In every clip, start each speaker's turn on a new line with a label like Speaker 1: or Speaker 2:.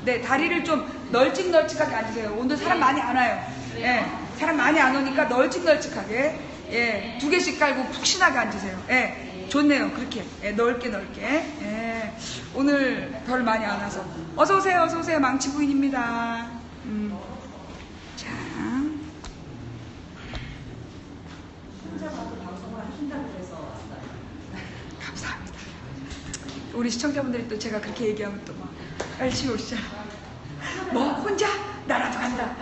Speaker 1: 네, 다리를 좀 널찍널찍하게 앉으세요. 오늘 사람 많이 안 와요. 예, 사람 많이 안 오니까 널찍널찍하게, 예, 2개씩 깔고 푹신하게 앉으세요. 예, 좋네요. 그렇게, 예, 넓게. 예, 오늘 별 많이 안 와서. 어서오세요, 어서오세요. 망치부인입니다. 자. 감사합니다. 우리 시청자분들이 또 제가 그렇게 얘기하면 또 막 열심히 오시잖아. 뭐 혼자? 나라도 간다.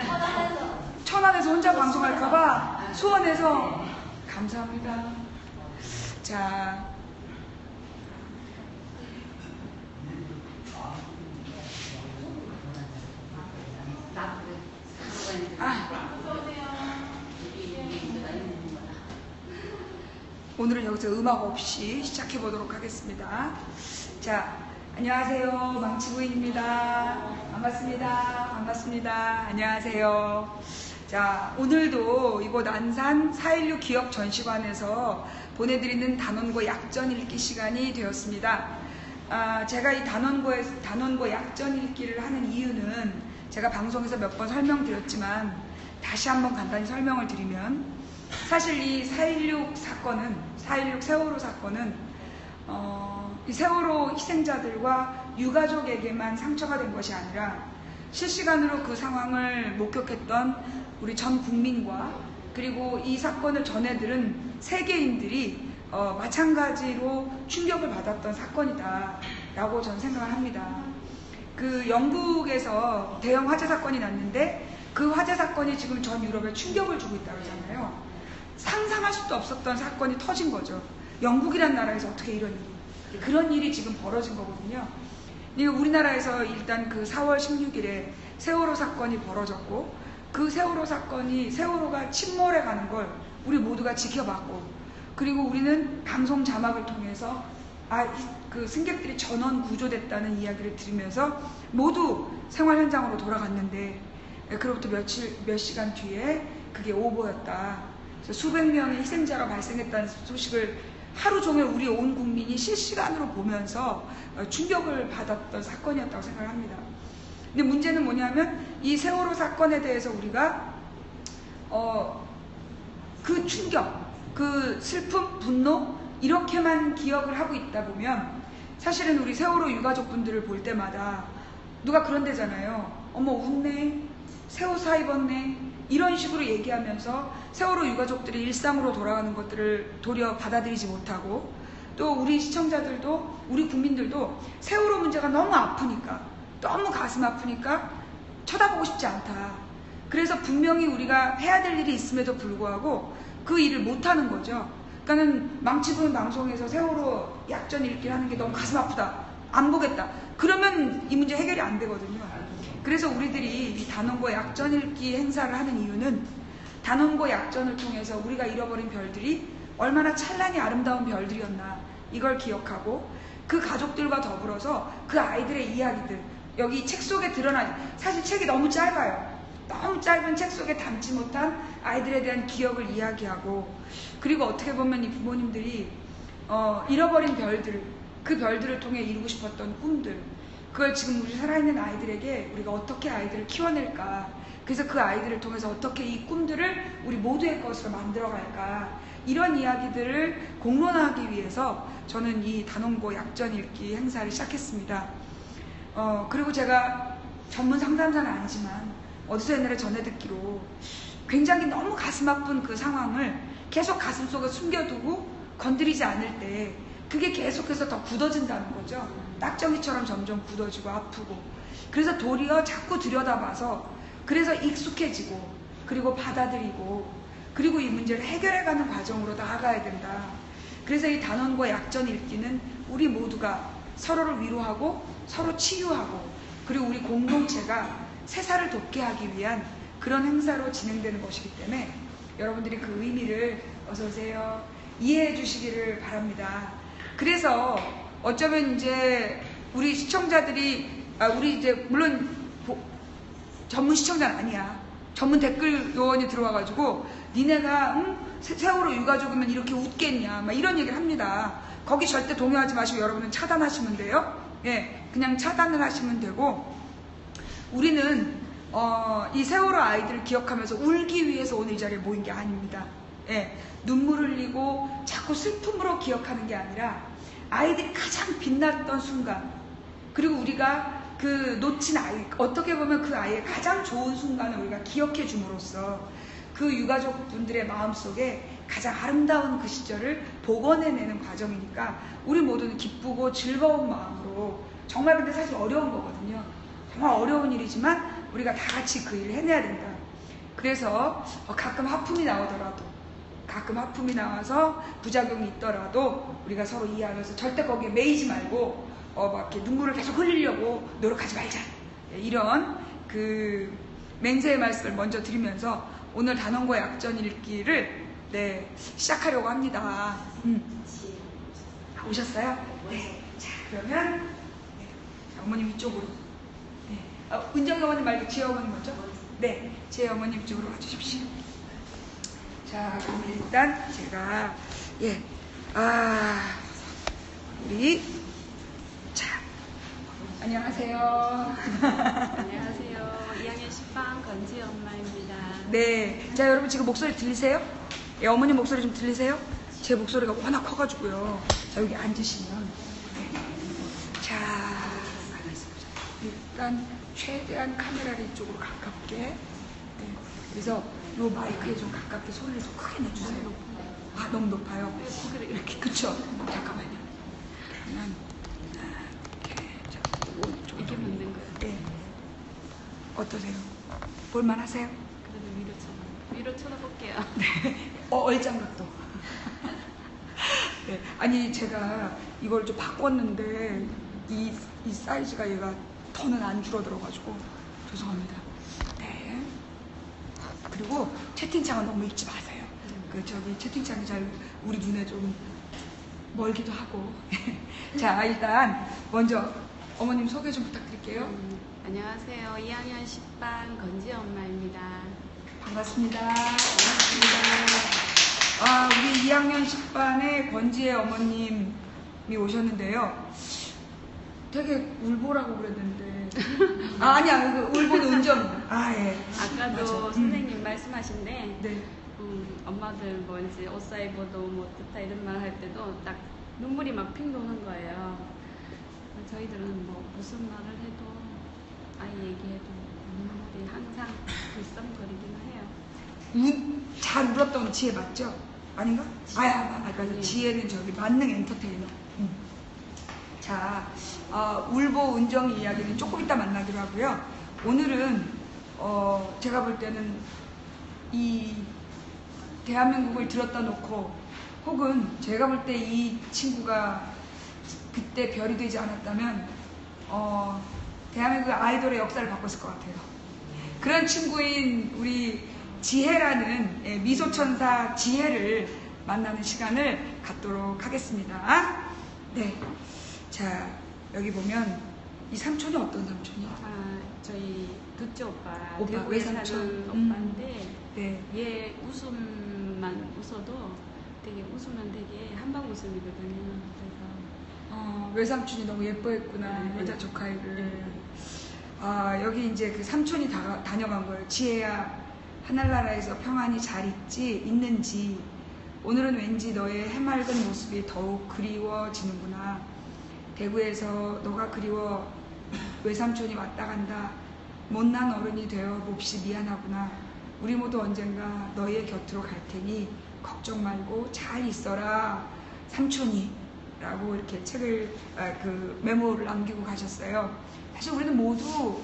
Speaker 1: 천안에서 혼자 방송할까봐 수원에서. 감사합니다. 자, 오늘은 여기서 음악 없이 시작해 보도록 하겠습니다. 자, 안녕하세요. 망치부인입니다. 반갑습니다. 안녕하세요. 자, 오늘도 이곳 안산 4.16 기억전시관에서 보내드리는 단원고 약전 읽기 시간이 되었습니다. 제가 이 단원고 약전 읽기를 하는 이유는 제가 방송에서 몇 번 설명드렸지만 다시 한번 간단히 설명을 드리면, 사실 이 4.16 사건은, 4.16 세월호 사건은 이 세월호 희생자들과 유가족에게만 상처가 된 것이 아니라 실시간으로 그 상황을 목격했던 우리 전 국민과 그리고 이 사건을 전해들은 세계인들이 마찬가지로 충격을 받았던 사건이다 라고 저는 생각을 합니다. 그 영국에서 대형 화재 사건이 났는데 그 화재 사건이 지금 전 유럽에 충격을 주고 있다고 하잖아요. 상상할 수도 없었던 사건이 터진 거죠. 영국이란 나라에서 어떻게 이런 일이, 그런 일이 지금 벌어진 거거든요. 우리나라에서 일단 그 4월 16일에 세월호 사건이 벌어졌고, 그 세월호 사건이, 세월호가 침몰해 가는 걸 우리 모두가 지켜봤고, 그리고 우리는 방송 자막을 통해서 그 승객들이 전원 구조됐다는 이야기를 들으면서 모두 생활 현장으로 돌아갔는데, 그로부터 몇 시간 뒤에 그게 오보였다. 수백 명의 희생자가 발생했다는 소식을 하루 종일 우리 온 국민이 실시간으로 보면서 충격을 받았던 사건이었다고 생각을 합니다. 근데 문제는 뭐냐면 이 세월호 사건에 대해서 우리가 그 충격, 그 슬픔, 분노 이렇게만 기억을 하고 있다 보면, 사실은 우리 세월호 유가족분들을 볼 때마다 누가 그런 데잖아요. 어머 웃네, 새 옷 사 입었네, 이런 식으로 얘기하면서 세월호 유가족들이 일상으로 돌아가는 것들을 도리어 받아들이지 못하고, 또 우리 시청자들도, 우리 국민들도 세월호 문제가 너무 아프니까, 너무 가슴 아프니까 쳐다보고 싶지 않다. 그래서 분명히 우리가 해야 될 일이 있음에도 불구하고 그 일을 못하는 거죠. 그러니까는 망치부인 방송에서 세월호 약전 읽기를 하는 게 너무 가슴 아프다, 안 보겠다, 그러면 이 문제 해결이 안 되거든요. 그래서 우리들이 이 단원고 약전 읽기 행사를 하는 이유는, 단원고 약전을 통해서 우리가 잃어버린 별들이 얼마나 찬란히 아름다운 별들이었나 이걸 기억하고, 그 가족들과 더불어서 그 아이들의 이야기들, 여기 책 속에 드러나지, 사실 책이 너무 짧아요. 너무 짧은 책 속에 담지 못한 아이들에 대한 기억을 이야기하고, 그리고 어떻게 보면 이 부모님들이 잃어버린 별들, 그 별들을 통해 이루고 싶었던 꿈들, 그걸 지금 우리 살아있는 아이들에게 우리가 어떻게 아이들을 키워낼까, 그래서 그 아이들을 통해서 어떻게 이 꿈들을 우리 모두의 것으로 만들어갈까, 이런 이야기들을 공론화하기 위해서 저는 이 단원고 약전 읽기 행사를 시작했습니다. 그리고 제가 전문 상담사는 아니지만 어디서 옛날에 전해 듣기로 굉장히 너무 가슴 아픈 그 상황을 계속 가슴속에 숨겨두고 건드리지 않을 때 그게 계속해서 더 굳어진다는 거죠. 딱정이처럼 점점 굳어지고 아프고, 그래서 도리어 자꾸 들여다봐서, 그래서 익숙해지고, 그리고 받아들이고, 그리고 이 문제를 해결해가는 과정으로 나아가야 된다. 그래서 이 단원고 약전 읽기는 우리 모두가 서로를 위로하고 서로 치유하고, 그리고 우리 공동체가 세살을 돋게 하기 위한 그런 행사로 진행되는 것이기 때문에 여러분들이 그 의미를 어서오세요 이해해 주시기를 바랍니다. 그래서 어쩌면 이제 우리 시청자들이, 우리 이제 물론 전문 시청자는 아니야. 전문 댓글 요원이 들어와가지고 니네가 세월호 유가족이면 이렇게 웃겠냐 막 이런 얘기를 합니다. 거기 절대 동요하지 마시고 여러분은 차단하시면 돼요. 예, 그냥 차단을 하시면 되고, 우리는 이 세월호 아이들을 기억하면서 울기 위해서 오늘 이 자리에 모인 게 아닙니다. 예, 눈물 흘리고 자꾸 슬픔으로 기억하는 게 아니라 아이들이 가장 빛났던 순간, 그리고 우리가 그 놓친 아이, 어떻게 보면 그 아이의 가장 좋은 순간을 우리가 기억해 줌으로써 그 유가족분들의 마음속에 가장 아름다운 그 시절을 복원해내는 과정이니까 우리 모두는 기쁘고 즐거운 마음으로, 정말 근데 사실 어려운 거거든요. 정말 어려운 일이지만 우리가 다 같이 그 일을 해내야 된다. 그래서 가끔 하품이 나오더라도, 가끔 하품이 나와서 부작용이 있더라도 우리가 서로 이해하면서 절대 거기에 매이지 말고 막 이렇게 눈물을 계속 흘리려고 노력하지 말자. 이런 그 맹세의 말씀을 먼저 드리면서 오늘 단원고 약전 읽기를 시작하려고 합니다. 오셨어요? 네. 자, 그러면 어머님 이쪽으로. 은정이 어머님 말고 지혜 어머님 먼저. 네, 지혜 어머님 이쪽으로 와주십시오. 자, 그럼 일단 제가 우리 자, 안녕하세요.
Speaker 2: 안녕하세요. 2학년 10반 건지 엄마입니다.
Speaker 1: 네, 자 여러분 지금 목소리 들리세요? 어머님 목소리 좀 들리세요? 제 목소리가 워낙 커가지고요. 자, 여기 앉으시면 자, 일단 최대한 카메라를 이쪽으로 가깝게. 그래서 요 마이크에 좀 가깝게 소리를 좀 크게 내주세요. 아, 너무 높아요. 이렇게. 그쵸? 잠깐만요. 그러면 이렇게
Speaker 2: 이게 맞는 거예요?
Speaker 1: 네. 어떠세요? 볼만 하세요?
Speaker 2: 그래도 위로 쳐다볼게요.
Speaker 1: 네. 얼짱각도. 네. 아니, 제가 이걸 좀 바꿨는데 이 사이즈가 얘가 더는 안 줄어들어가지고 죄송합니다. 네. 그리고 채팅창은 너무 읽지 마세요. 채팅창이 잘 우리 눈에 좀 멀기도 하고. 자, 일단 먼저 어머님 소개 좀 부탁드릴게요.
Speaker 2: 안녕하세요. 2학년 10반 건지 엄마입니다.
Speaker 1: 반갑습니다. 우리 2학년 10반의 권지혜 어머님이 오셨는데요. 되게 울보라고 그랬는데. 아니야, 울보는 은정. 예.
Speaker 2: 아까도
Speaker 1: 맞아.
Speaker 2: 선생님 말씀하신데,
Speaker 1: 네.
Speaker 2: 엄마들 뭐 이제 옷 사입어도 뭐 뜻다 이런 말 할 때도 딱 눈물이 막 핑 도는 거예요. 저희들은 뭐 무슨 말을 해도, 아이 얘기해도 눈물이 항상 글썽거리긴 해요.
Speaker 1: 잘 울었던 지혜 맞죠? 아닌가? 맞아. 지혜는 저기 만능 엔터테이너. 자, 울보 은정이 이야기는 조금 이따 만나기로 하고요. 오늘은 제가 볼 때는 이 대한민국을 들었다 놓고, 혹은 제가 볼 때 이 친구가 그때 별이 되지 않았다면 대한민국 아이돌의 역사를 바꿨을 것 같아요. 그런 친구인 우리 지혜라는 미소천사 지혜를 만나는 시간을 갖도록 하겠습니다. 네. 자, 여기 보면 이 삼촌이 어떤 삼촌이야?
Speaker 2: 저희 둘째 오빠,
Speaker 1: 오빠,
Speaker 2: 대구에
Speaker 1: 외삼촌.
Speaker 2: 사는 오빠인데,
Speaker 1: 네.
Speaker 2: 얘 웃음만 웃어도 되게 웃으면 되게 한방 웃음이거든요. 그래서
Speaker 1: 외삼촌이 너무 예뻐했구나, 여자 조카애를. 여기 이제 그 삼촌이 다녀간 거예요. 지혜야, 하늘나라에서 평안히 잘 있는지, 오늘은 왠지 너의 해맑은 모습이 더욱 그리워지는구나. 대구에서 너가 그리워 외삼촌이 왔다 간다. 못난 어른이 되어 몹시 미안하구나. 우리 모두 언젠가 너의 곁으로 갈 테니 걱정 말고 잘 있어라, 삼촌이. 라고 이렇게 책을, 메모를 남기고 가셨어요. 사실 우리는 모두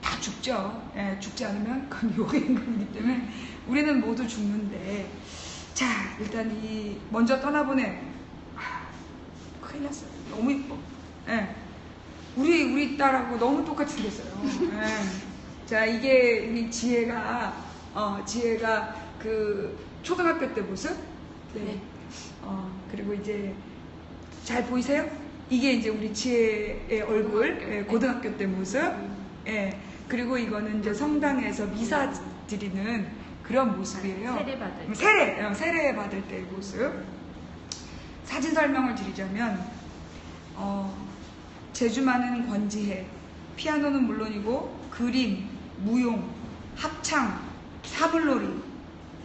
Speaker 1: 다 죽죠. 죽지 않으면 그건 욕의 인간이기 때문에 우리는 모두 죽는데. 자, 일단 먼저 떠나보내. 큰일 났어요. 너무 이뻐. 우리 딸하고 너무 똑같이 생겼어요. 자, 이게 우리 지혜가 그 초등학교 때 모습. 네. 그리고 이제 잘 보이세요? 이게 이제 우리 지혜의 얼굴, 고등학교 때 모습. 그리고 이거는 이제 성당에서 미사 드리는 그런 모습이에요. 세례 받을 때의 모습. 사진 설명을 드리자면, 재주 많은 권지혜, 피아노는 물론이고 그림, 무용, 합창, 사물놀이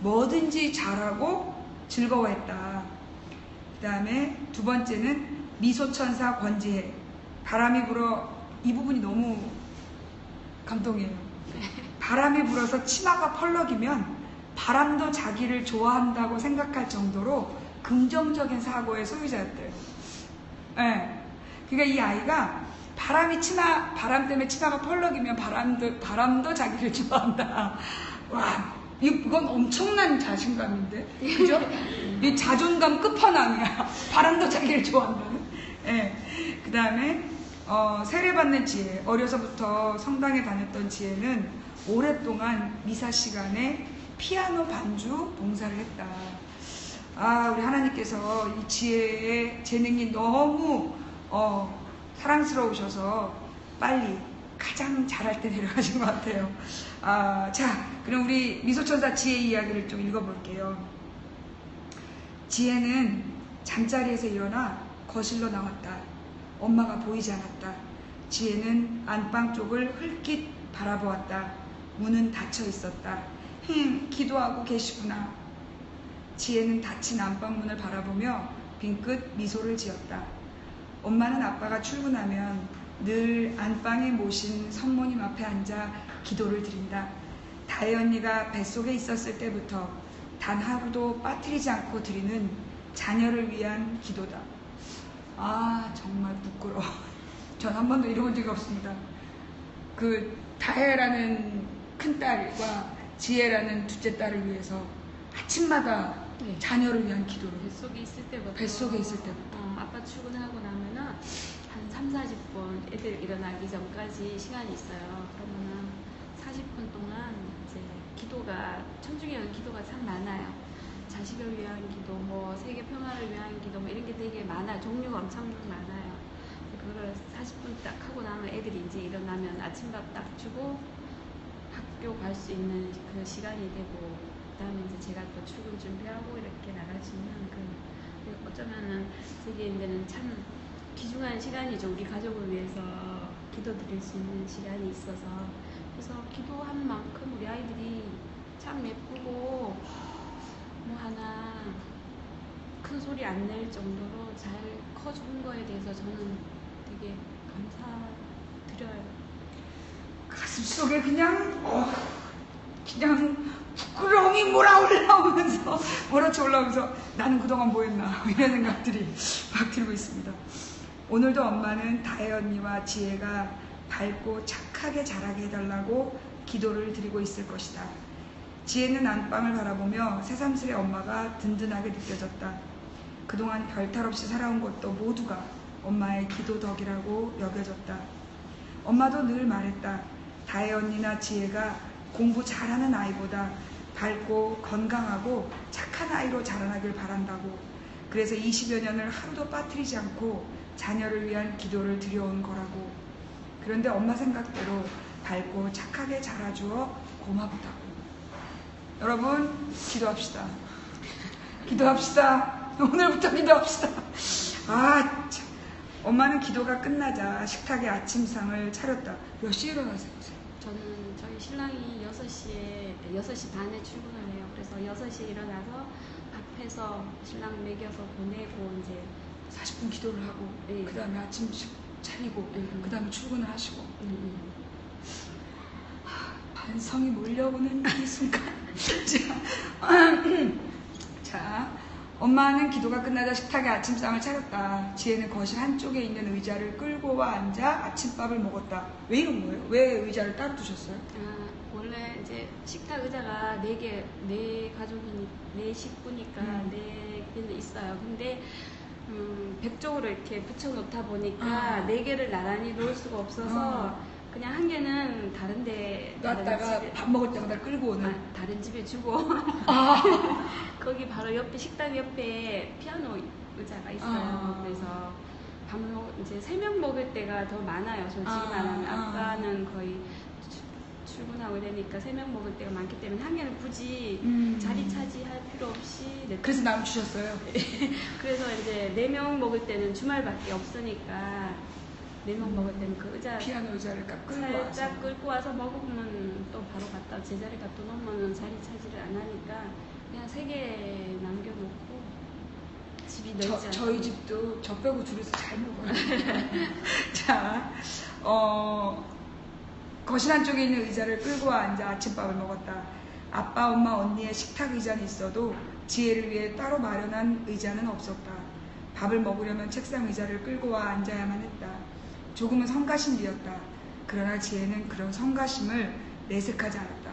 Speaker 1: 뭐든지 잘하고 즐거워했다. 그 다음에 두 번째는 미소천사 권지혜. 바람이 불어, 이 부분이 너무 감동이에요. 바람이 불어서 치마가 펄럭이면 바람도 자기를 좋아한다고 생각할 정도로 긍정적인 사고의 소유자였대요. 네. 그러니까 이 아이가 바람 때문에 치마가 펄럭이면 바람도 자기를 좋아한다. 와, 이건 엄청난 자신감인데, 그죠? 이 자존감 끝판왕이야. 바람도 자기를 좋아한다는. 네. 그 다음에 세례받는 지혜. 어려서부터 성당에 다녔던 지혜는 오랫동안 미사 시간에 피아노 반주 봉사를 했다. 아, 우리 하나님께서 이 지혜의 재능이 너무 사랑스러우셔서 빨리 가장 잘할 때 데려가신 것 같아요. 자, 그럼 우리 미소천사 지혜 이야기를 좀 읽어볼게요. 지혜는 잠자리에서 일어나 거실로 나왔다. 엄마가 보이지 않았다. 지혜는 안방 쪽을 흘낏 바라보았다. 문은 닫혀 있었다. 기도하고 계시구나. 지혜는 닫힌 안방문을 바라보며 빙긋 미소를 지었다. 엄마는 아빠가 출근하면 늘 안방에 모신 성모님 앞에 앉아 기도를 드린다. 다혜 언니가 뱃속에 있었을 때부터 단 하루도 빠뜨리지 않고 드리는 자녀를 위한 기도다. 아, 정말 부끄러워. 전 한 번도 이뤄본 적이 없습니다. 그 다혜라는 큰딸과 지혜라는 둘째 딸을 위해서 아침마다
Speaker 2: 네.
Speaker 1: 자녀를 위한 기도를
Speaker 2: 뱃속에 있을 때부터.
Speaker 1: 뱃속에 있을 때부터.
Speaker 2: 아빠 출근하고 나면은 한 3, 40분 애들 일어나기 전까지 시간이 있어요. 그러면은 40분 동안 이제 기도가, 천주교는 기도가 참 많아요. 자식을 위한 기도, 뭐 세계 평화를 위한 기도, 뭐 이런 게 되게 많아요. 종류가 엄청 많아요. 그걸 40분 딱 하고 나면 애들이 이제 일어나면 아침밥 딱 주고 학교 갈 수 있는 그 시간이 되고, 그 다음에 이제 제가 또 출근 준비하고 이렇게 나갈 수 있는 어쩌면은 되게 이제는 참 귀중한 시간이죠. 우리 가족을 위해서 기도 드릴 수 있는 시간이 있어서. 그래서 기도한 만큼 우리 아이들이 참 예쁘고 뭐 하나 큰 소리 안 낼 정도로 잘 커준 거에 대해서 저는 되게 감사드려요.
Speaker 1: 가슴 속에 그냥 부끄러움이 몰아쳐 올라오면서 나는 그동안 뭐 했나 이런 생각들이 막 들고 있습니다. 오늘도 엄마는 다혜 언니와 지혜가 밝고 착하게 자라게 해달라고 기도를 드리고 있을 것이다. 지혜는 안방을 바라보며 새삼스레 엄마가 든든하게 느껴졌다. 그동안 별탈 없이 살아온 것도 모두가 엄마의 기도 덕이라고 여겨졌다. 엄마도 늘 말했다. 다혜 언니나 지혜가 공부 잘하는 아이보다 밝고 건강하고 착한 아이로 자라나길 바란다고. 그래서 20여 년을 하루도 빠뜨리지 않고 자녀를 위한 기도를 드려온 거라고. 그런데 엄마 생각대로 밝고 착하게 자라주어 고맙다고. 여러분, 기도합시다. 기도합시다. 오늘부터 기도합시다. 참. 엄마는 기도가 끝나자 식탁에 아침상을 차렸다. 몇 시에 일어나세요?
Speaker 2: 저는 저희 신랑이 6시 반에 출근을 해요. 그래서 6시에 일어나서 밥해서 신랑 먹여서 보내고 이제
Speaker 1: 40분 기도를 하고,
Speaker 2: 네.
Speaker 1: 그 다음에 아침식 차리고, 그 다음에 출근을 하시고. 반성이 몰려오는 이 순간. 자, 엄마는 기도가 끝나자 식탁에 아침상을 차렸다. 지혜는 거실 한쪽에 있는 의자를 끌고 와 앉아 아침밥을 먹었다. 왜 이런 거예요? 왜 의자를 따로 두셨어요?
Speaker 2: 원래 이제 식탁 의자가 4개, 4가족이니, 4식구니까 4개는 있어요. 근데 벽쪽으로 이렇게 붙여놓다 보니까 4개를 나란히 놓을 수가 없어서 그냥 한 개는 다른데
Speaker 1: 놨다가 밥 먹을 때마다 끌고 오는.
Speaker 2: 다른 집에 주고 거기 바로 옆에 식당 옆에 피아노 의자가 있어요. 그래서 이제 3명 먹을 때가 더 많아요. 솔직히 말하면 아빠는 거의 출근하고 되니까 3명 먹을 때가 많기 때문에 한 개는 굳이 자리 차지할 필요 없이
Speaker 1: 그래서 나무 주셨어요.
Speaker 2: 그래서 이제 4명 먹을 때는 주말밖에 없으니까 4명 먹을 때는 그 의자
Speaker 1: 피아노 의자를 끌고
Speaker 2: 살짝
Speaker 1: 와서.
Speaker 2: 끌고 와서 먹으면 또 바로 갔다 제자리 갖다 놓으면 자리 차지를 안 하니까 그냥 3개 남겨놓고 집이 넓지 않다.
Speaker 1: 저희 집도 저 빼고 둘이서 잘 먹어요. 자, 거실 한쪽에 있는 의자를 끌고 앉아 아침밥을 먹었다. 아빠, 엄마, 언니의 식탁 의자는 있어도 지혜를 위해 따로 마련한 의자는 없었다. 밥을 먹으려면 책상 의자를 끌고 와 앉아야만 했다. 조금은 성가심이었다. 그러나 지혜는 그런 성가심을 내색하지 않았다.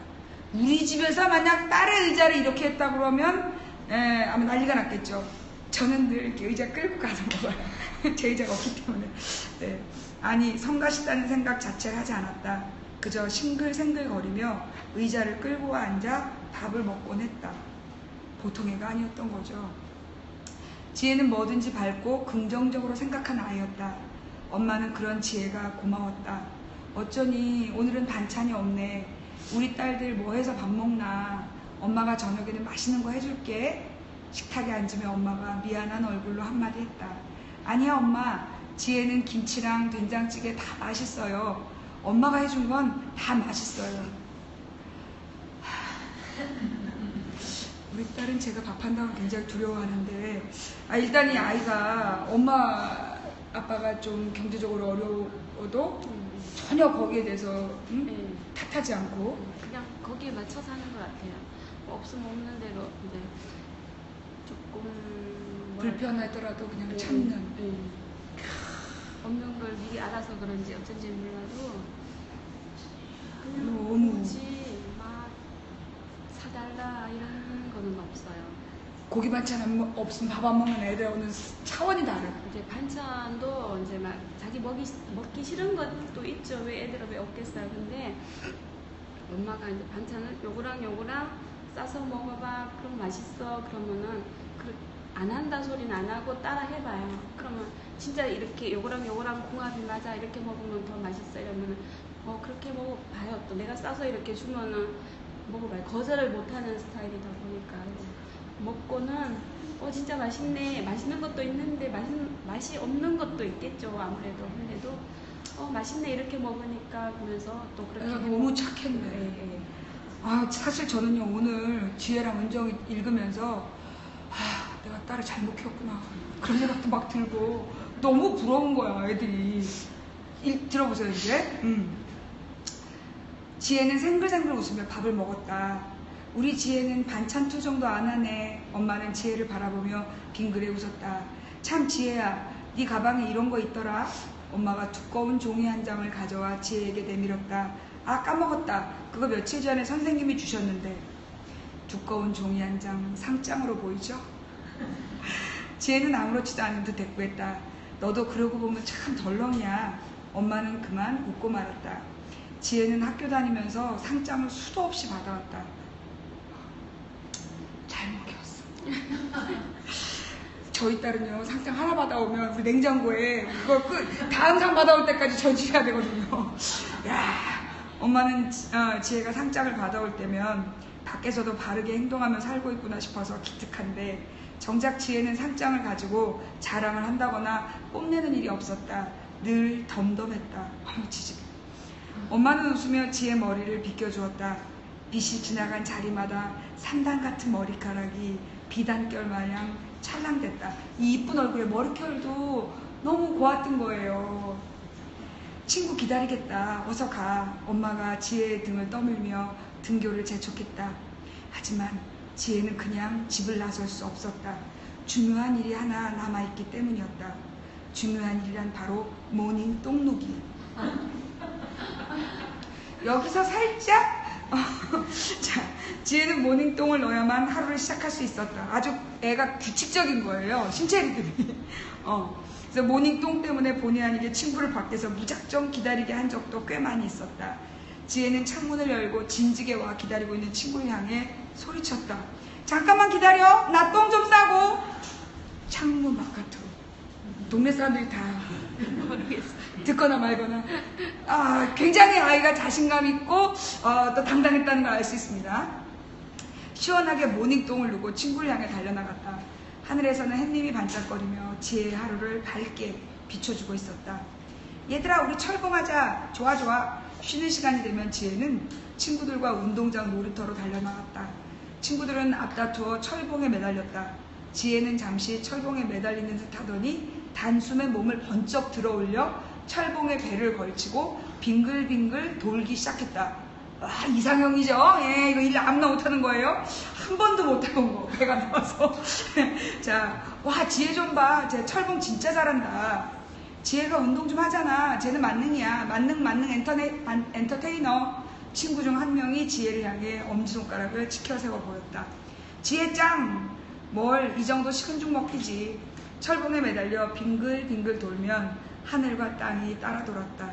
Speaker 1: 우리 집에서 만약 딸의 의자를 이렇게 했다 그러면 아마 난리가 났겠죠. 저는 늘 이렇게 의자 끌고 가서 먹어요. 제 의자가 없기 때문에. 네. 아니, 성가시다는 생각 자체를 하지 않았다. 그저 싱글생글거리며 의자를 끌고 와 앉아 밥을 먹곤 했다. 보통 애가 아니었던 거죠. 지혜는 뭐든지 밝고 긍정적으로 생각한 아이였다. 엄마는 그런 지혜가 고마웠다. 어쩌니 오늘은 반찬이 없네. 우리 딸들 뭐 해서 밥 먹나. 엄마가 저녁에는 맛있는 거 해줄게. 식탁에 앉으며 엄마가 미안한 얼굴로 한마디 했다. 아니야 엄마, 지혜는 김치랑 된장찌개 다 맛있어요. 엄마가 해준 건 다 맛있어요. 우리 딸은 제가 밥한다고 굉장히 두려워하는데 일단 이 아이가 엄마 아빠가 좀 경제적으로 어려워도 전혀 거기에 대해서
Speaker 2: 네.
Speaker 1: 탓하지 않고
Speaker 2: 그냥 거기에 맞춰 사는 것 같아요. 뭐 없으면 없는 대로 이제 조금
Speaker 1: 불편하더라도 그냥 참는.
Speaker 2: 없는 걸 미리 알아서 그런지 어쩐지 몰라도 그냥
Speaker 1: 너무
Speaker 2: 굳이 막 사달라 이런 거는 없어요.
Speaker 1: 고기 반찬 없으면 밥 안 먹는 애들하고는 차원이 다르.
Speaker 2: 이제 반찬도 이제 막 자기 먹기 싫은 것도 있죠. 왜 애들은 왜 없겠어요. 근데 엄마가 이제 반찬을 요거랑 요거랑 싸서 먹어봐. 그럼 맛있어. 그러면은 안 한다 소리는 안 하고 따라 해봐요. 그러면 진짜 이렇게 요거랑 요거랑 궁합이 맞아. 이렇게 먹으면 더 맛있어. 이러면은 그렇게 먹어봐요. 또 내가 싸서 이렇게 주면은 먹어봐요. 거절을 못하는 스타일이다 보니까 먹고는 진짜 맛있네. 맛있는 것도 있는데 맛이 없는 것도 있겠죠. 아무래도. 근데도 맛있네 이렇게 먹으니까 그러면서 또 그렇게
Speaker 1: 내가 너무 착했네.
Speaker 2: 네.
Speaker 1: 사실 저는요 오늘 지혜랑 은정이 읽으면서 내가 딸을 잘못 키웠구나 그런 생각도 막 들고 너무 부러운 거야 애들이. 들어보세요 이제. 지혜는 생글생글 웃으며 밥을 먹었다. 우리 지혜는 반찬 투정도 안 하네. 엄마는 지혜를 바라보며 빙그레 웃었다. 참 지혜야, 네 가방에 이런 거 있더라. 엄마가 두꺼운 종이 한 장을 가져와 지혜에게 내밀었다. 까먹었다. 그거 며칠 전에 선생님이 주셨는데. 두꺼운 종이 한 장, 상장으로 보이죠? 지혜는 아무렇지도 않은 듯 대꾸했다. 너도 그러고 보면 참 덜렁이야. 엄마는 그만 웃고 말았다. 지혜는 학교 다니면서 상장을 수도 없이 받아왔다. 잘 먹였어. 저희 딸은요 상장 하나 받아오면 우리 냉장고에 그걸 다음 상 받아올 때까지 전시해야 되거든요. 엄마는 지혜가 상장을 받아올 때면 밖에서도 바르게 행동하며 살고 있구나 싶어서 기특한데 정작 지혜는 상장을 가지고 자랑을 한다거나 뽐내는 일이 없었다. 늘 덤덤했다. 지지. 엄마는 웃으며 지혜 머리를 빗겨주었다. 빛이 지나간 자리마다 산단 같은 머리카락이 비단결 마냥 찰랑댔다. 이 이쁜 얼굴에 머리결도 너무 고왔던 거예요. 친구 기다리겠다. 어서 가. 엄마가 지혜의 등을 떠밀며 등교를 재촉했다. 하지만 지혜는 그냥 집을 나설 수 없었다. 중요한 일이 하나 남아있기 때문이었다. 중요한 일이란 바로 모닝 똥누기. 여기서 살짝 자, 지혜는 모닝똥을 넣어야만 하루를 시작할 수 있었다. 아주 애가 규칙적인 거예요. 신체리들이. 그래서 모닝똥 때문에 본의 아니게 친구를 밖에서 무작정 기다리게 한 적도 꽤 많이 있었다. 지혜는 창문을 열고 진지게 와 기다리고 있는 친구를 향해 소리쳤다. 잠깐만 기다려. 나 똥 좀 싸고. 창문 바깥으로. 동네 사람들이 다 듣거나 말거나. 굉장히 아이가 자신감 있고 또 당당했다는 걸 알 수 있습니다. 시원하게 모닝똥을 누고 친구를 향해 달려나갔다. 하늘에서는 햇님이 반짝거리며 지혜의 하루를 밝게 비춰주고 있었다. 얘들아 우리 철봉하자. 좋아 좋아. 쉬는 시간이 되면 지혜는 친구들과 운동장 놀이터로 달려나갔다. 친구들은 앞다투어 철봉에 매달렸다. 지혜는 잠시 철봉에 매달리는 듯 하더니 단숨에 몸을 번쩍 들어올려 철봉에 배를 걸치고 빙글빙글 돌기 시작했다. 와, 이상형이죠? 예, 이거 일 아무나 못하는 거예요? 한 번도 못해본 거, 배가 나와서. 자, 와, 지혜 좀 봐. 쟤 철봉 진짜 잘한다. 지혜가 운동 좀 하잖아. 쟤는 만능이야. 만능 엔터테이너. 친구 중 한 명이 지혜를 향해 엄지손가락을 치켜 세워 보였다. 지혜 짱! 뭘, 이 정도 식은 죽 먹기지. 철봉에 매달려 빙글빙글 돌면 하늘과 땅이 따라 돌았다.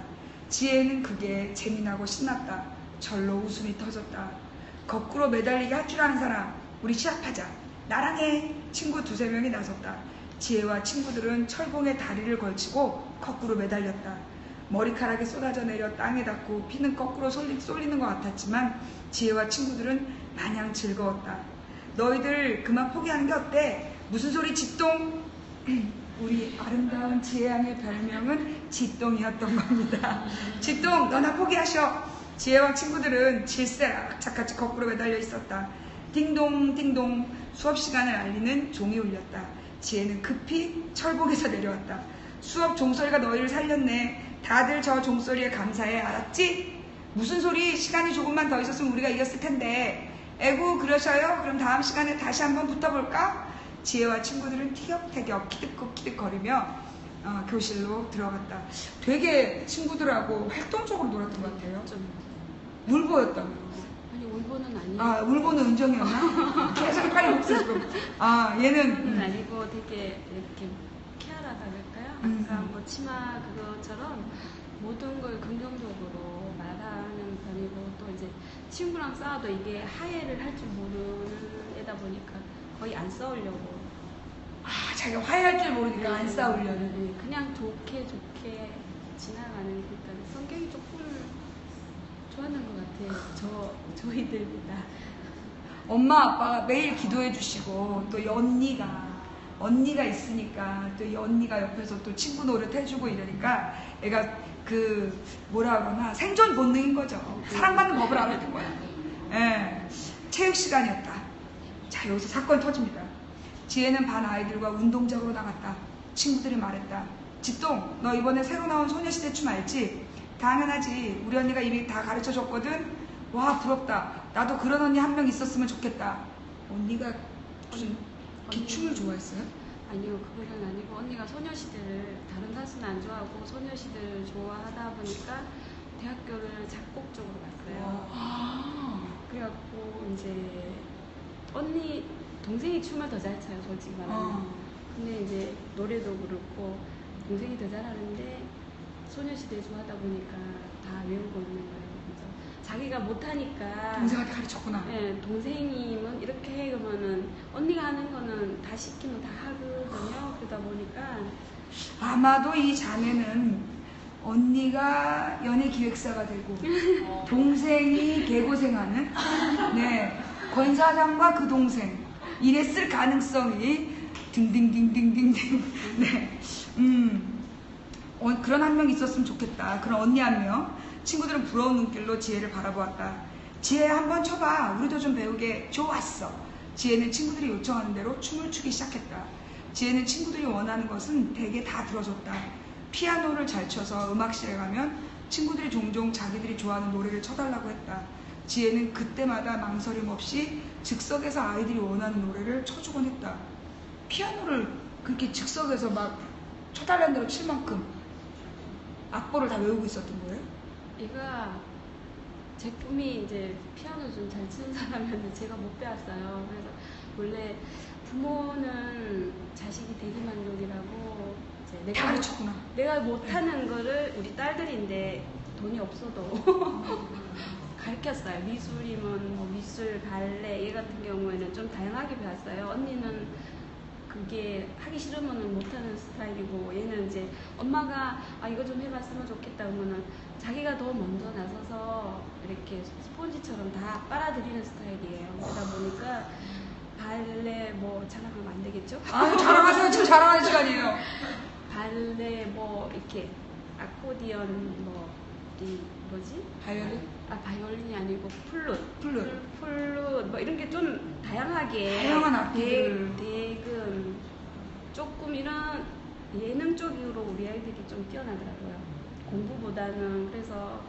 Speaker 1: 지혜는 그게 재미나고 신났다. 절로 웃음이 터졌다. 거꾸로 매달리게 할 줄 아는 사람, 우리 시합하자. 나랑 해. 친구 두세 명이 나섰다. 지혜와 친구들은 철봉에 다리를 걸치고 거꾸로 매달렸다. 머리카락이 쏟아져 내려 땅에 닿고 피는 거꾸로 쏠리는 것 같았지만 지혜와 친구들은 마냥 즐거웠다. 너희들 그만 포기하는 게 어때? 무슨 소리 짓똥? 우리 아름다운 지혜양의 별명은 지똥이었던 겁니다. 지똥, 너나 포기하셔. 지혜와 친구들은 질색악착같이 거꾸로 매달려 있었다. 띵동 띵동 수업 시간을 알리는 종이 울렸다. 지혜는 급히 철봉에서 내려왔다. 수업 종소리가 너희를 살렸네. 다들 저 종소리에 감사해. 알았지? 무슨 소리? 시간이 조금만 더 있었으면 우리가 이겼을 텐데. 에구 그러셔요? 그럼 다음 시간에 다시 한번 붙어볼까? 지혜와 친구들은 티격태격 키득거리며 교실로 들어갔다. 되게 친구들하고 활동적으로 놀았던 것 같아요.
Speaker 2: 좀
Speaker 1: 울보였다고요.
Speaker 2: 아니 울보는 아니에요.
Speaker 1: 아, 울보는 은정이었나? 계속 팔이 없어지고. 아, 얘는
Speaker 2: 아니고 되게 이렇게 케어하다 그럴까요? 아까 뭐 치마 그것처럼 모든 걸 긍정적으로 말하는 편이고, 또 이제 친구랑 싸워도 이게 화해를 할 줄 모르는 애다 보니까 거의 안 싸우려고.
Speaker 1: 아, 자기가 화해할 줄 모르니까 안 싸우려는.
Speaker 2: 네, 그냥 좋게 지나가는, 그러니까 성격이 조금 좋아하는 것 같아요. 저희들보다.
Speaker 1: 엄마 아빠가 매일 기도해 주시고 또 언니가 있으니까 또 이 언니가 옆에서 또 친구 노릇 해주고 이러니까 애가 그 뭐라 그러나 생존 본능인 거죠. 사랑받는 법을 알았던 거야. 예, 체육 시간이었다. 자, 여기서 사건 터집니다. 지혜는 반 아이들과 운동장으로 나갔다. 친구들이 말했다. 지똥, 너 이번에 새로 나온 소녀시대 춤 알지? 당연하지. 우리 언니가 이미 다 가르쳐줬거든. 와, 부럽다. 나도 그런 언니 한 명 있었으면 좋겠다. 언니가 무슨 춤을 좋아했어요?
Speaker 2: 아니요, 그거는 아니고 언니가 소녀시대를, 다른 가수는 안 좋아하고 소녀시대를 좋아하다 보니까 대학교를 작곡 쪽으로 갔어요. 그래갖고 이제 언니 동생이 춤을 더 잘 춰요, 솔직히 말하면. 근데 이제 노래도 그렇고 동생이 더 잘하는데 소녀시대 좋아하다 보니까 다 외우고 있는 거예요. 그래서 자기가 못하니까
Speaker 1: 동생한테 가르쳤구나.
Speaker 2: 네, 동생이면 이렇게 해 그러면은 언니가 하는 거는 다 시키면 다 하거든요. 그러다 보니까
Speaker 1: 아마도 이 자매는 언니가 연예기획사가 되고 동생이 개고생하는 권 사장과 그 동생 이랬을 가능성이 딩딩딩딩딩딩. 네. 그런 한 명 있었으면 좋겠다. 그런 언니 한 명. 친구들은 부러운 눈길로 지혜를 바라보았다. 지혜 한번 춰봐. 우리도 좀 배우게. 좋았어. 지혜는 친구들이 요청하는 대로 춤을 추기 시작했다. 지혜는 친구들이 원하는 것은 대개 다 들어줬다. 피아노를 잘 쳐서 음악실에 가면 친구들이 종종 자기들이 좋아하는 노래를 쳐달라고 했다. 지혜는 그때마다 망설임 없이 즉석에서 아이들이 원하는 노래를 쳐주곤 했다. 피아노를 그렇게 즉석에서 막 쳐달라는 대로 칠 만큼 악보를 다 외우고 있었던 거예요?
Speaker 2: 얘가 제 꿈이 이제 피아노 좀 잘 치는 사람이었는데 제가 못 배웠어요. 그래서 원래 부모는 자식이 대리만족이라고 이제
Speaker 1: 가르쳤구나.
Speaker 2: 내가 못하는 거를 우리 딸들인데 돈이 없어도 가르쳤어요. 미술이면 뭐 미술, 발레 얘 같은 경우에는 좀 다양하게 배웠어요. 언니는 그게 하기 싫으면 못하는 스타일이고, 얘는 이제 엄마가 이거 좀 해봤으면 좋겠다 그러면은 자기가 더 먼저 나서서 이렇게 스폰지처럼 다 빨아들이는 스타일이에요. 그러다 보니까 발레 뭐 자랑하면 안 되겠죠?
Speaker 1: 자랑하세요. 지금 자랑하는 시간이에요.
Speaker 2: 발레 뭐 이렇게 아코디언 뭐 이 뭐지?
Speaker 1: 바이올린?
Speaker 2: 아 바이올린이 아니고 플룻 뭐 이런 게 좀 다양하게
Speaker 1: 다양한 악기들.
Speaker 2: 대금 조금 이런 예능 쪽으로 우리 아이들이 좀 뛰어나더라고요. 공부보다는. 그래서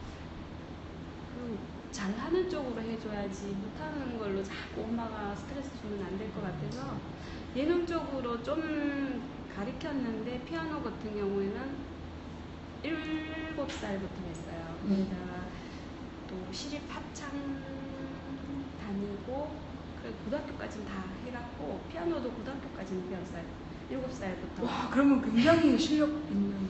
Speaker 2: 그 잘하는 쪽으로 해줘야지 못하는 걸로 자꾸 엄마가 스트레스 주면 안 될 것 같아서 예능 쪽으로 좀 가르쳤는데 피아노 같은 경우에는 7살부터 했어요. 거기다가 또 시립 합창 다니고 고등학교까지는 다 해갖고 피아노도 고등학교까지는 배웠어요. 7살부터.
Speaker 1: 와, 그러면 굉장히 실력 있는.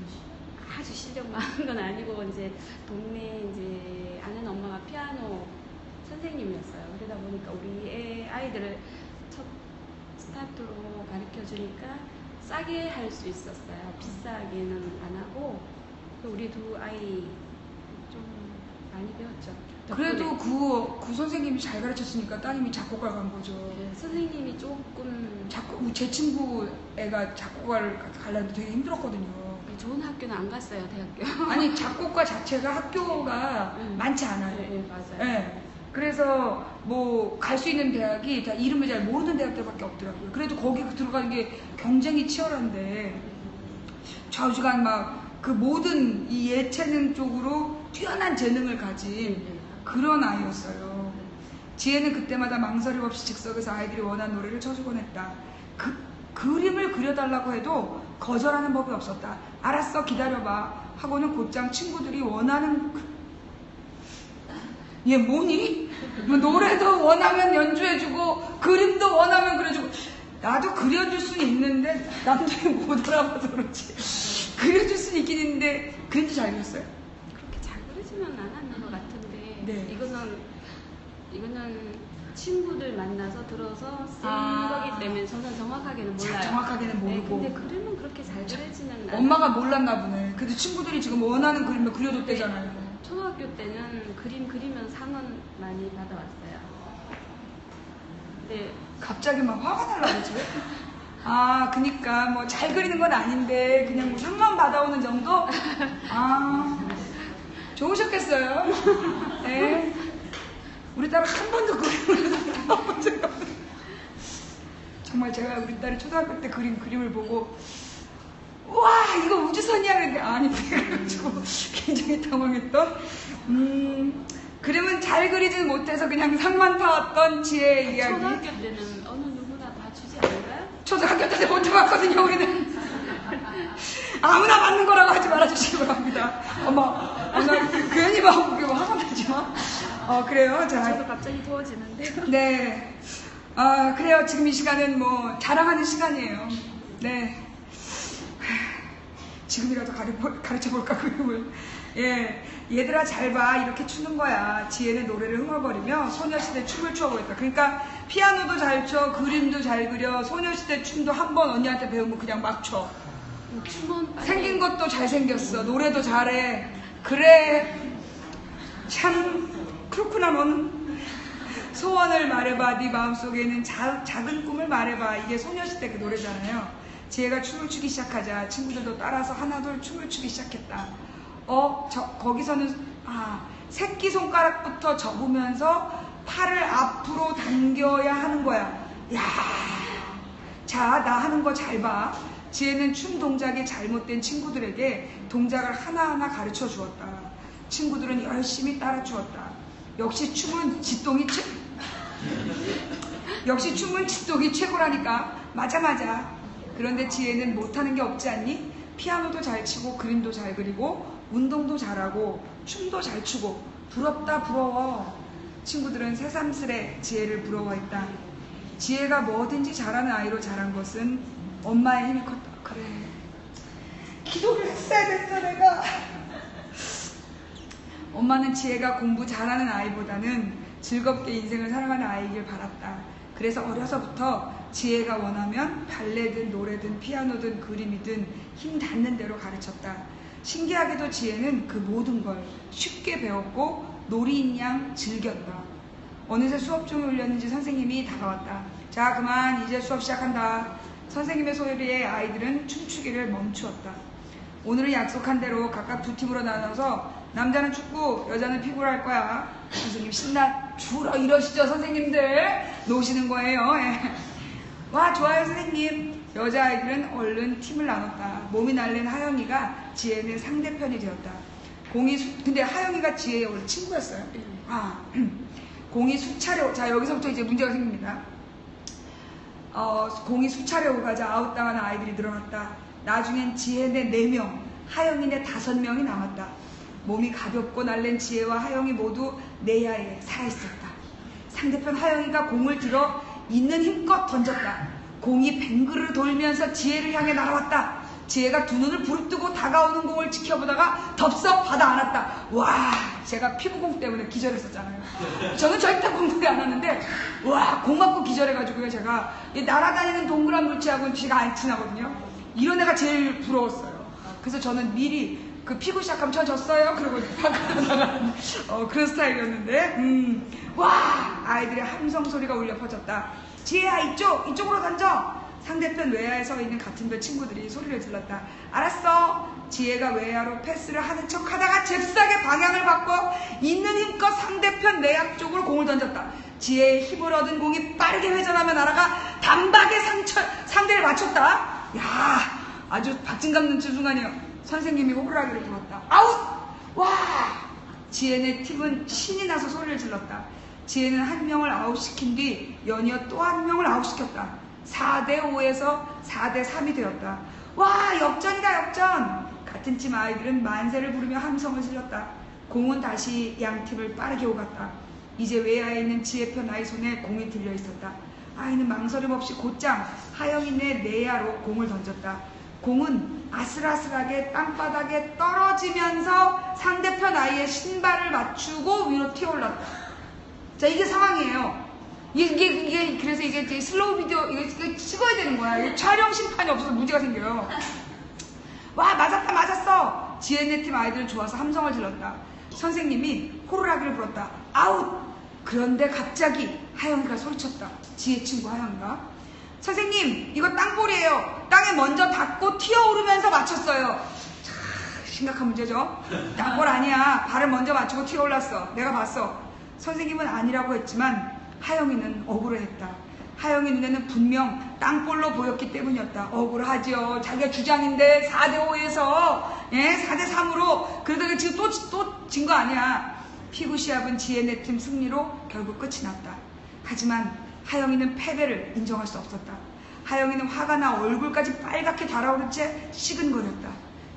Speaker 2: 아주 실력 많은 건 아니고 이제 동네 이제 아는 엄마가 피아노 선생님이었어요. 그러다 보니까 우리 아이들을 첫 스타트로 가르쳐 주니까 싸게 할 수 있었어요. 비싸게는 안 하고. 우리 두 아이 좀 많이 배웠죠.
Speaker 1: 그래도 그 선생님이 잘 가르쳤으니까 따님이 작곡가를 간 거죠.
Speaker 2: 네, 선생님이 조금
Speaker 1: 제 친구 애가 작곡가를 가려는데 되게 힘들었거든요.
Speaker 2: 좋은 학교는 안 갔어요, 대학교.
Speaker 1: 아니, 작곡가 자체가 학교가 많지 않아요.
Speaker 2: 네, 맞아요.
Speaker 1: 네. 그래서 뭐 갈 수 있는 대학이 다 이름을 잘 모르는 대학들밖에 없더라고요. 그래도 거기 들어가는 게 경쟁이 치열한데 좌우지간 막 그 모든 이 예체능 쪽으로 뛰어난 재능을 가진 그런 아이였어요. 지혜는 그때마다 망설임 없이 즉석에서 아이들이 원하는 노래를 쳐주곤 했다. 그림을 그려달라고 해도 거절하는 법이 없었다. 알았어, 기다려봐 하고는 곧장 친구들이 원하는 얘 뭐니? 뭐 노래도 원하면 연주해주고 그림도 원하면 그려주고. 나도 그려줄 수는 있는데 남들이 못 알아봐서 그렇지. 그려줄 수는 있긴 있는데 그림도 잘 그렸어요.
Speaker 2: 그렇게 잘 그리지는 않았는 것 같은데.
Speaker 1: 네.
Speaker 2: 이거는 친구들 만나서 들어서 쓴 거기 때문에 저는 정확하게는 몰라요.
Speaker 1: 정확하게는 모르고.
Speaker 2: 네, 근데 그림은 그렇게 잘 그리지는 않아요.
Speaker 1: 엄마가 몰랐나 보네. 그래도 친구들이 지금 원하는 그림을 그려줬대잖아요.
Speaker 2: 초등학교 때는 그림 그리면 상은 많이 받아왔어요. 네.
Speaker 1: 갑자기 막 화가 날라 그러지? 아, 그니까 뭐 잘 그리는 건 아닌데 그냥 뭐 상만 받아오는 정도? 아, 좋으셨겠어요. 네. 우리 딸은 한 번도 그림을 받아본 적이 없어요. 정말 제가 우리 딸이 초등학교 때 그림을 보고 와, 이거 우주선이야 그랬는데 아닌데 그래가지고 굉장히 당황했던. 그림은 잘 그리지는 못해서 그냥 상만 타왔던 지혜의 이야기.
Speaker 2: 초등학교 때는 어느 누구나 다 주지 않을까요?
Speaker 1: 초등학교 때 못 해봤거든요. 우리는 아무나 맞는 거라고 하지 말아주시기 바랍니다. 엄마, 나 괜히 막 화가 나지 마. 그래요. 자,
Speaker 2: 저도 갑자기 더워지는데.
Speaker 1: 네. 그래요. 지금 이 시간은 뭐 자랑하는 시간이에요. 네. 지금이라도 가르쳐볼까 그림을. 예, 얘들아 잘 봐, 이렇게 추는 거야. 지혜는 노래를 흥얼거리며 소녀시대 춤을 추어버렸다. 그러니까 피아노도 잘 춰, 그림도 잘 그려, 소녀시대 춤도 한 번 언니한테 배우면 그냥 막 춰.
Speaker 2: 춤은
Speaker 1: 생긴 것도 잘생겼어, 노래도 잘해. 그래, 참 그렇구나. 너는 소원을 말해봐, 네 마음속에 있는 작은 꿈을 말해봐. 이게 소녀시대 그 노래잖아요. 지혜가 춤을 추기 시작하자 친구들도 따라서 하나둘 춤을 추기 시작했다. 거기서는 새끼손가락부터 접으면서 팔을 앞으로 당겨야 하는 거야. 야, 자, 나 하는 거 잘 봐. 지혜는 춤 동작이 잘못된 친구들에게 동작을 하나하나 가르쳐 주었다. 친구들은 열심히 따라 추었다. 역시 춤은 지똥이 최고라니까. 맞아. 그런데 지혜는 못하는 게 없지 않니? 피아노도 잘 치고 그림도 잘 그리고 운동도 잘하고 춤도 잘 추고 부럽다, 부러워. 친구들은 새삼스레 지혜를 부러워했다. 지혜가 뭐든지 잘하는 아이로 자란 것은 엄마의 힘이 컸다. 그래, 기도를 했어야 됐어 내가. 엄마는 지혜가 공부 잘하는 아이보다는 즐겁게 인생을 살아가는 아이길 바랐다. 그래서 어려서부터 지혜가 원하면 발레든 노래든 피아노든 그림이든 힘 닿는 대로 가르쳤다. 신기하게도 지혜는 그 모든 걸 쉽게 배웠고 놀이인 양 즐겼다. 어느새 수업중에 울렸는지 선생님이 다가왔다. 자, 그만, 이제 수업 시작한다. 선생님의 소리에 아이들은 춤추기를 멈추었다. 오늘은 약속한 대로 각각 두 팀으로 나눠서 남자는 축구, 여자는 피구를 할 거야. 선생님 신나 주로 이러시죠 선생님들. 노시는 거예요. 예. 와 좋아요 선생님. 여자아이들은 얼른 팀을 나눴다. 몸이 날랜 하영이가 지혜의 상대편이 되었다. 근데 하영이가 지혜의 원래 친구였어요. 공이 수차례, 자 여기서부터 이제 문제가 생깁니다. 공이 수차례 오가자 아웃당하는 아이들이 늘어났다. 나중엔 지혜네 4명, 하영이네 5명이 남았다. 몸이 가볍고 날랜 지혜와 하영이 모두 내야에 살아있었다. 상대편 하영이가 공을 들어 있는 힘껏 던졌다. 공이 뱅그르 돌면서 지혜를 향해 날아왔다. 지혜가 두 눈을 부릅뜨고 다가오는 공을 지켜보다가 덥석 받아 안았다. 와, 제가 피부공 때문에 기절했었잖아요. 저는 절대 공부를 안 하는데 와, 공 맞고 기절해가지고요. 제가 날아다니는 동그란 물체하고는 쥐가 안 친하거든요. 이런 애가 제일 부러웠어요. 그래서 저는 미리 그 피구 시작하면 저 졌어요? 그러고 나가는 그런 스타일이었는데 와, 아이들의 함성 소리가 울려 퍼졌다. 지혜야 이쪽으로 던져. 상대편 외야에 서 있는 같은 별 친구들이 소리를 질렀다. 알았어. 지혜가 외야로 패스를 하는 척 하다가 잽싸게 방향을 바꿔 있는 힘껏 상대편 내야 쪽으로 공을 던졌다. 지혜의 힘을 얻은 공이 빠르게 회전하며 날아가 단박에 상대를 맞췄다. 야, 아주 박진감 넘치는 순간이에요. 선생님이 호루라기를 불었다. 아웃! 와! 지혜네 팀은 신이 나서 소리를 질렀다. 지혜는 한 명을 아웃시킨 뒤 연이어 또 한 명을 아웃시켰다. 4대5에서 4대3이 되었다. 와, 역전이다 역전. 같은 팀 아이들은 만세를 부르며 함성을 질렀다. 공은 다시 양 팀을 빠르게 오갔다. 이제 외야에 있는 지혜편 아이 손에 공이 들려 있었다. 아이는 망설임 없이 곧장 하영이네 내야로 공을 던졌다. 공은 아슬아슬하게 땅바닥에 떨어지면서 상대편 아이의 신발을 맞추고 위로 튀어올랐다. 자, 이게 상황이에요. 이게 그래서 이게 슬로우 비디오 이거 찍어야 되는 거야. 이게 촬영 심판이 없어서 문제가 생겨요. 와, 맞았어. 지혜네 팀 아이들은 좋아서 함성을 질렀다. 선생님이 호루라기를 불었다. 아웃! 그런데 갑자기 하영이가 소리쳤다. 지혜 친구 하영이가. 선생님, 이거 땅볼이에요. 땅에 먼저 닿고 튀어오르면서 맞췄어요. 자, 심각한 문제죠. 땅볼 아니야. 발을 먼저 맞추고 튀어올랐어. 내가 봤어. 선생님은 아니라고 했지만 하영이는 억울해했다. 하영이 눈에는 분명 땅볼로 보였기 때문이었다. 억울하죠. 자기가 주장인데 4대5에서 4대3으로 그러다가 지금 또 진 거 아니야. 피구 시합은 지혜네 팀 승리로 결국 끝이 났다. 하지만 하영이는 패배를 인정할 수 없었다. 하영이는 화가 나 얼굴까지 빨갛게 달아오른 채 시근거렸다.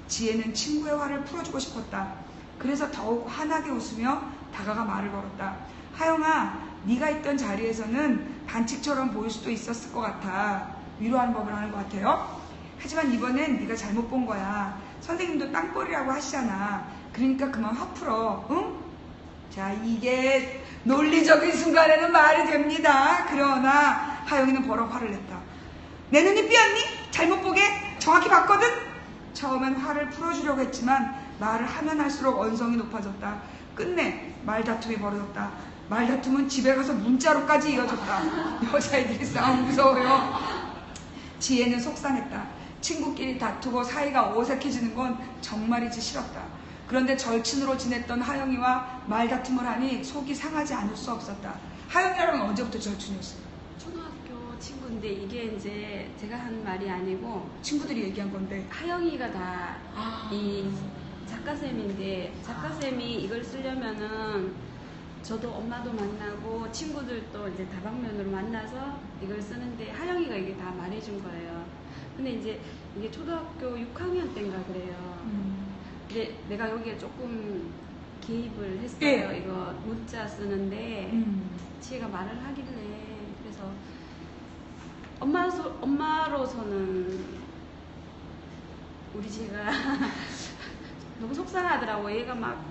Speaker 1: 지혜는 친구의 화를 풀어주고 싶었다. 그래서 더욱 환하게 웃으며 다가가 말을 걸었다. 하영아, 네가 있던 자리에서는 반칙처럼 보일 수도 있었을 것 같아. 위로하는 법을 하는 것 같아요. 하지만 이번엔 네가 잘못 본 거야. 선생님도 땅볼이라고 하시잖아. 그러니까 그만 화 풀어. 응? 자, 이게 논리적인 순간에는 말이 됩니다. 그러나 하영이는 버럭 화를 냈다. 내 눈이 삐었니? 잘못 보게 정확히 봤거든? 처음엔 화를 풀어주려고 했지만 말을 하면 할수록 언성이 높아졌다. 끝내 말다툼이 벌어졌다. 말다툼은 집에 가서 문자로까지 이어졌다. 여자애들이 싸움 무서워요. 지혜는 속상했다. 친구끼리 다투고 사이가 어색해지는 건 정말이지 싫었다. 그런데 절친으로 지냈던 하영이와 말다툼을 하니 속이 상하지 않을 수 없었다. 하영이랑 언제부터 절친이었어요?
Speaker 2: 초등학교 친구인데 이게 이제 제가 한 말이 아니고
Speaker 1: 친구들이 얘기한 건데.
Speaker 2: 하영이가 다 이 작가쌤인데 작가쌤이 이걸 쓰려면은 저도 엄마도 만나고 친구들도 이제 다방면으로 만나서 이걸 쓰는데 하영이가 이게 다 말해준 거예요. 근데 이제 이게 초등학교 6학년 때인가 그래요. 근데 내가 여기에 조금 개입을 했어요.
Speaker 1: 네.
Speaker 2: 이거 문자 쓰는데 지혜가 말을 하길래 그래서 엄마로서는 우리 지혜가 너무 속상하더라고. 얘가 막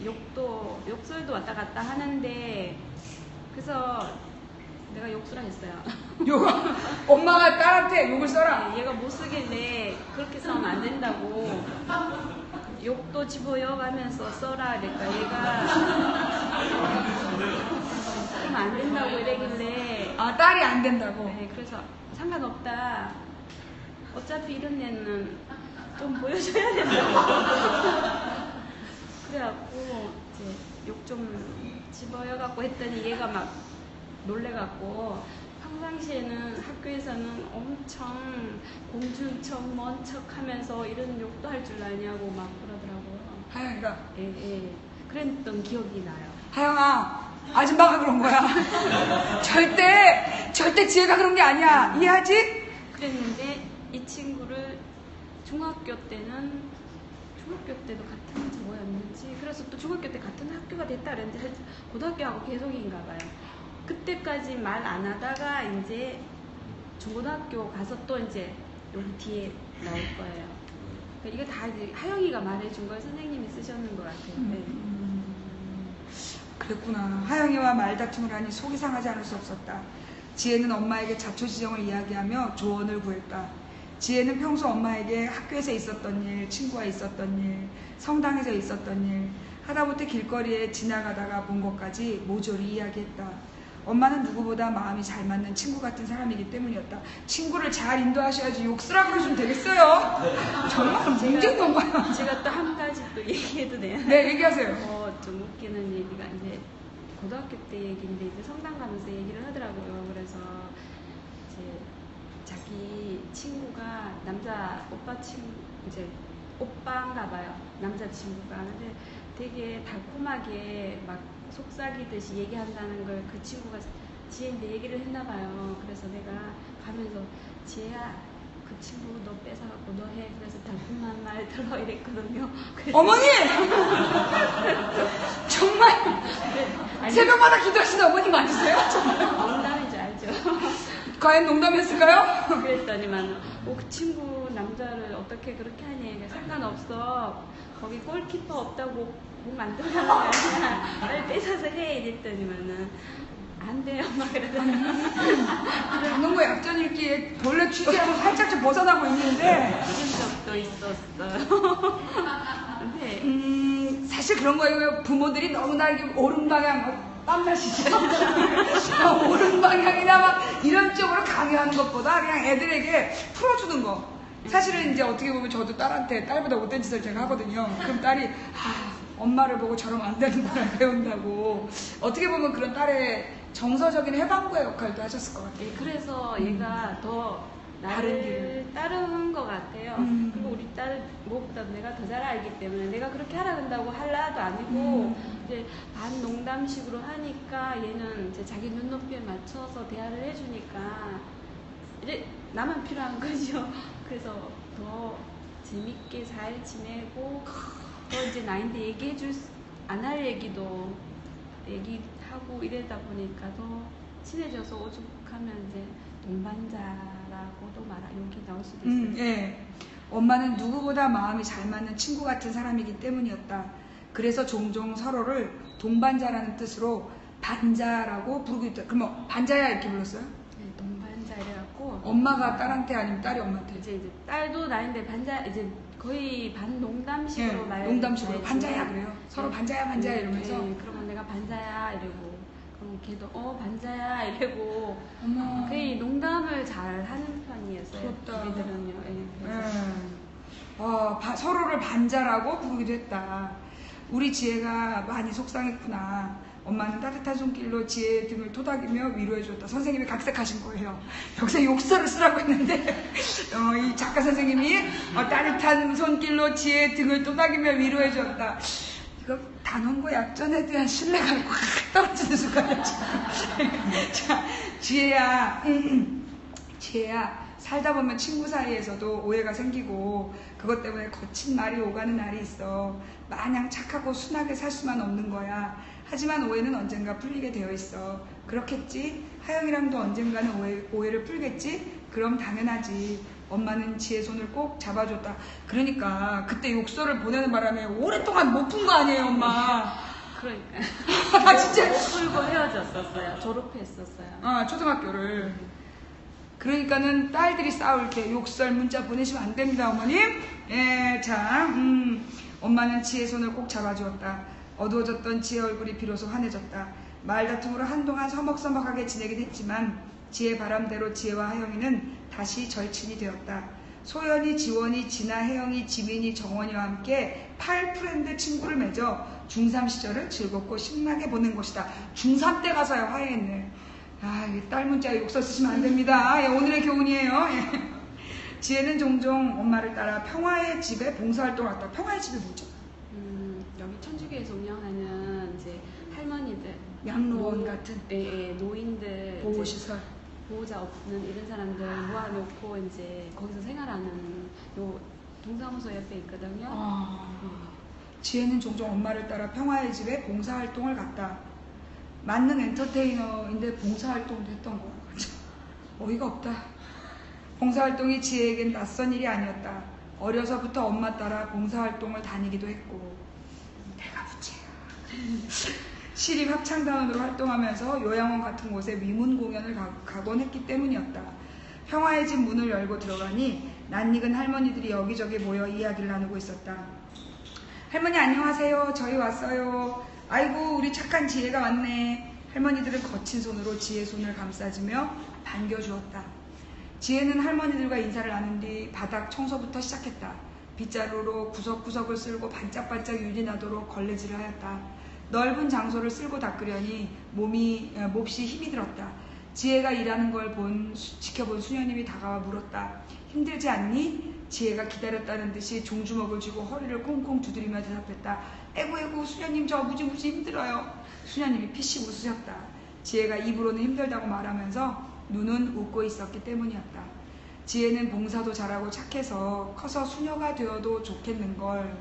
Speaker 2: 욕설도 왔다 갔다 하는데 그래서 내가 욕설을 했어요.
Speaker 1: 엄마가 딸한테 욕을 써라.
Speaker 2: 네, 얘가 못 쓰길래 그렇게 써면 안 된다고 욕도 집어여가면서 써라. 그러니까 얘가 쓰면 안 된다고 이러길래
Speaker 1: 딸이 안 된다고.
Speaker 2: 네, 그래서 상관없다. 어차피 이런 애는 좀 보여줘야 된다. 그래갖고 이제 욕 좀 집어여갖고 했더니 얘가 막 놀래갖고 평상시에는 학교에서는 엄청 공주척 먼 척하면서 이런 욕도 할 줄 아냐고 막 그러더라고요.
Speaker 1: 하영이가
Speaker 2: 예. 그랬던 기억이 나요.
Speaker 1: 하영아 아줌마가 그런 거야. 절대 지혜가 그런 게 아니야. 이해하지?
Speaker 2: 그랬는데 이 친구를 중학교 때도 같은 저거였는지 그래서 또 중학교 때 같은 학교가 됐다 그랬는데 고등학교하고 계속인가 봐요. 그때까지 말 안 하다가 이제 중고등학교 가서 또 이제 여기 뒤에 나올 거예요. 그러니까 이거 다 이제 하영이가 말해준 걸 선생님이 쓰셨는 것 같아요. 네.
Speaker 1: 그랬구나. 하영이와 말다툼을 하니 속이 상하지 않을 수 없었다. 지혜는 엄마에게 자초지정을 이야기하며 조언을 구했다. 지혜는 평소 엄마에게 학교에서 있었던 일, 친구와 있었던 일, 성당에서 있었던 일, 하다못해 길거리에 지나가다가 본 것까지 모조리 이야기했다. 엄마는 누구보다 마음이 잘 맞는 친구 같은 사람이기 때문이었다. 친구를 잘 인도하셔야지 욕쓰라고 그러시면 되겠어요. 정말 문제인 건가요?
Speaker 2: 제가 또 한 가지 또 얘기해도 돼요?
Speaker 1: 네, 얘기하세요.
Speaker 2: 좀 웃기는 얘기가 이제 고등학교 때 얘기인데 이제 성당 가면서 얘기를 하더라고요. 그래서 이제 자기 친구가 남자 오빠 친구 이제 오빠인가 봐요. 남자친구가. 근데 되게 달콤하게 막 속삭이듯이 얘기한다는 걸 그 친구가 지혜한테 얘기를 했나 봐요. 그래서 내가 가면서 지혜야 그 친구 너 뺏어갖고 너 해. 그래서 달콤한 말 들어 이랬거든요.
Speaker 1: 어머니! 정말
Speaker 2: 아니,
Speaker 1: 새벽마다 기도하시는 어머니 맞으세요?
Speaker 2: 농담인 줄 알죠?
Speaker 1: 과연 농담이었을까요?
Speaker 2: 그랬더니만 그 친구 남자를 어떻게 그렇게 하니? 상관없어. 거기 골키퍼 없다고 공 만들어가는 거야. 빨리 뺏어서 해. 이랬더니만은 안 돼요. 막 그러더니
Speaker 1: 단원과 약전읽기에 본래 취지하고 살짝 좀 벗어나고 있는데
Speaker 2: 그런 적도 있었어요. 근데
Speaker 1: 사실 그런 거예요. 부모들이 너무나 이게 옳은 방향 땀나시죠? 옳은 방향이나 막 이런 쪽으로 강요하는 것보다 그냥 애들에게 풀어주는 거. 사실은 이제 어떻게 보면 저도 딸보다 못된 짓을 제가 하거든요. 그럼 딸이 엄마를 보고 저러면 안 되는구나 배운다고. 어떻게 보면 그런 딸의 정서적인 해방구의 역할도 하셨을 것 같아요.
Speaker 2: 네, 그래서 얘가 더 나를 따르는 것 같아요. 그리고 우리 딸은 무엇보다 내가 더 잘 알기 때문에 내가 그렇게 하라 한다고 할라도 아니고 이제 반 농담식으로 하니까 얘는 이제 자기 눈높이에 맞춰서 대화를 해주니까 이제 나만 필요한 거죠. 그래서 더 재밌게 잘 지내고 더 이제 나인데 얘기해줄 안 할 얘기도 얘기하고 이러다 보니까 더 친해져서 오죽하면 이제 동반자라고도 여기 나올 수도 있어요.
Speaker 1: 예. 엄마는 누구보다 마음이 잘 맞는 친구 같은 사람이기 때문이었다. 그래서 종종 서로를 동반자라는 뜻으로 반자라고 부르고 있다. 그럼 반자야 이렇게 불렀어요?
Speaker 2: 네, 동반자 이래갖고
Speaker 1: 엄마가 딸한테 아니면 딸이 엄마한테?
Speaker 2: 이제 딸도 나인데 반자 이제 거의 반 농담식으로 말
Speaker 1: 농담식으로 반자야 그래요. 서로 반자야 이러면서.
Speaker 2: 네, 그러면 내가 반자야 이러고 그럼 걔도 반자야 이러고
Speaker 1: 어머.
Speaker 2: 거의 농담을 잘 하는 편이었어요.
Speaker 1: 부럽다.
Speaker 2: 우리들은요. 그래서.
Speaker 1: 서로를 반자라고 부르기도 했다. 우리 지혜가 많이 속상했구나. 엄마는 따뜻한 손길로 지혜의 등을 토닥이며 위로해줬다. 선생님이 각색하신 거예요. 여기서 욕설을 쓰라고 했는데 이 작가 선생님이 따뜻한 손길로 지혜의 등을 토닥이며 위로해줬다. 이거 단원고 약전에 대한 신뢰가 확 떨어지는 순간이야 지금. 자, 지혜야 살다 보면 친구 사이에서도 오해가 생기고 그것 때문에 거친 말이 오가는 날이 있어. 마냥 착하고 순하게 살 수만 없는 거야. 하지만 오해는 언젠가 풀리게 되어 있어. 그렇겠지? 하영이랑도 언젠가는 오해를 풀겠지? 그럼 당연하지. 엄마는 지혜 손을 꼭 잡아줬다. 그러니까 그때 욕설을 보내는 바람에 오랫동안 못 푼 거 아니에요, 엄마.
Speaker 2: 그러니까
Speaker 1: 진짜
Speaker 2: 못 풀고 헤어졌었어요. 졸업했었어요.
Speaker 1: 초등학교를. 그러니까는 딸들이 싸울 때 욕설 문자 보내시면 안 됩니다, 어머님. 엄마는 지혜 손을 꼭 잡아주었다. 어두워졌던 지혜 얼굴이 비로소 환해졌다. 말다툼으로 한동안 서먹서먹하게 지내긴 했지만 지혜 바람대로 지혜와 하영이는 다시 절친이 되었다. 소연이, 지원이, 진아, 혜영이, 지민이, 정원이와 함께 8프렌드 친구를 맺어 중3 시절을 즐겁고 신나게 보낸 것이다. 중3 때 가서야 화해했네. 딸 문자 욕설 쓰시면 안 됩니다. 오늘의 교훈이에요. 지혜는 종종 엄마를 따라 평화의 집에 봉사활동을 했다. 평화의 집이 뭐죠?
Speaker 2: 여기 천주교에서 운영하는 이제 할머니들,
Speaker 1: 양로원 같은
Speaker 2: 노인들,
Speaker 1: 보호시설,
Speaker 2: 보호자 없는 이런 사람들 모아놓고 이제 거기서 생활하는 요 동사무소 옆에 있거든요.
Speaker 1: 지혜는 종종 엄마를 따라 평화의 집에 봉사활동을 갔다. 만능 엔터테이너인데 봉사활동도 했던 거야. 어이가 없다. 봉사활동이 지혜에겐 낯선 일이 아니었다. 어려서부터 엄마 따라 봉사활동을 다니기도 했고. 내가 부채야. 시립 합창단원으로 활동하면서 요양원 같은 곳에 위문 공연을 가곤 했기 때문이었다. 평화의 집 문을 열고 들어가니 낯익은 할머니들이 여기저기 모여 이야기를 나누고 있었다. 할머니 안녕하세요. 저희 왔어요. 아이고 우리 착한 지혜가 왔네. 할머니들은 거친 손으로 지혜 손을 감싸주며 반겨주었다. 지혜는 할머니들과 인사를 나눈 뒤 바닥 청소부터 시작했다. 빗자루로 구석구석을 쓸고 반짝반짝 윤이 나도록 걸레질을 하였다. 넓은 장소를 쓸고 닦으려니 몹시 힘이 들었다. 지혜가 일하는 걸 지켜본 수녀님이 다가와 물었다. 힘들지 않니? 지혜가 기다렸다는 듯이 종주먹을 쥐고 허리를 콩콩 두드리며 대답했다. 에구 수녀님 저 무지무지 힘들어요. 수녀님이 피식 웃으셨다. 지혜가 입으로는 힘들다고 말하면서 눈은 웃고 있었기 때문이었다. 지혜는 봉사도 잘하고 착해서 커서 수녀가 되어도 좋겠는걸.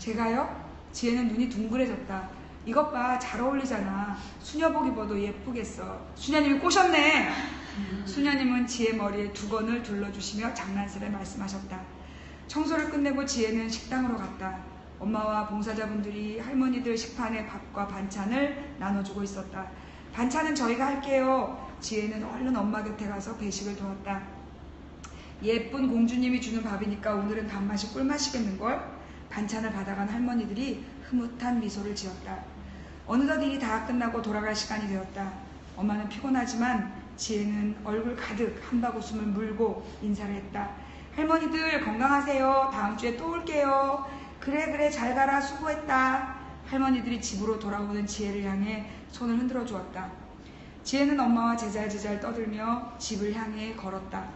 Speaker 1: 제가요? 지혜는 눈이 둥그레졌다. 이것 봐, 잘 어울리잖아. 수녀복 입어도 예쁘겠어. 수녀님이 꼬셨네. 수녀님은 지혜 머리에 두건을 둘러주시며 장난스레 말씀하셨다. 청소를 끝내고 지혜는 식당으로 갔다. 엄마와 봉사자분들이 할머니들 식판에 밥과 반찬을 나눠주고 있었다. 반찬은 저희가 할게요. 지혜는 얼른 엄마 곁에 가서 배식을 도왔다. 예쁜 공주님이 주는 밥이니까 오늘은 밥맛이 꿀맛이겠는걸? 반찬을 받아간 할머니들이 흐뭇한 미소를 지었다. 어느덧 일이 다 끝나고 돌아갈 시간이 되었다. 엄마는 피곤하지만 지혜는 얼굴 가득 한바구음을 물고 인사를 했다. 할머니들 건강하세요. 다음 주에 또 올게요. 그래 잘 가라 수고했다. 할머니들이 집으로 돌아오는 지혜를 향해 손을 흔들어 주었다. 지혜는 엄마와 제잘제잘 떠들며 집을 향해 걸었다.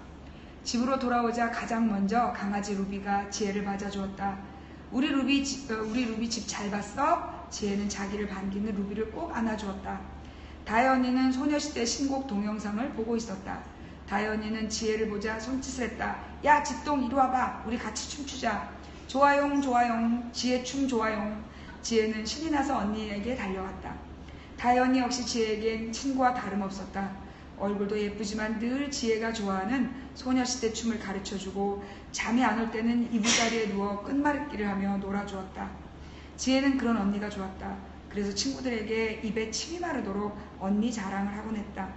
Speaker 1: 집으로 돌아오자 가장 먼저 강아지 루비가 지혜를 맞아주었다. 우리 루비 집 잘 봤어? 지혜는 자기를 반기는 루비를 꼭 안아주었다. 다혜 언니는 소녀시대 신곡 동영상을 보고 있었다. 다혜 언니는 지혜를 보자 손짓을 했다. 야 집동 이리 와봐. 우리 같이 춤추자. 좋아용 지혜 춤 좋아용. 지혜는 신이 나서 언니에게 달려갔다. 다혜 언니 역시 지혜에겐 친구와 다름없었다. 얼굴도 예쁘지만 늘 지혜가 좋아하는 소녀시대 춤을 가르쳐주고 잠이 안 올 때는 이불자리에 누워 끝말잇기를 하며 놀아주었다. 지혜는 그런 언니가 좋았다. 그래서 친구들에게 입에 침이 마르도록 언니 자랑을 하곤 했다.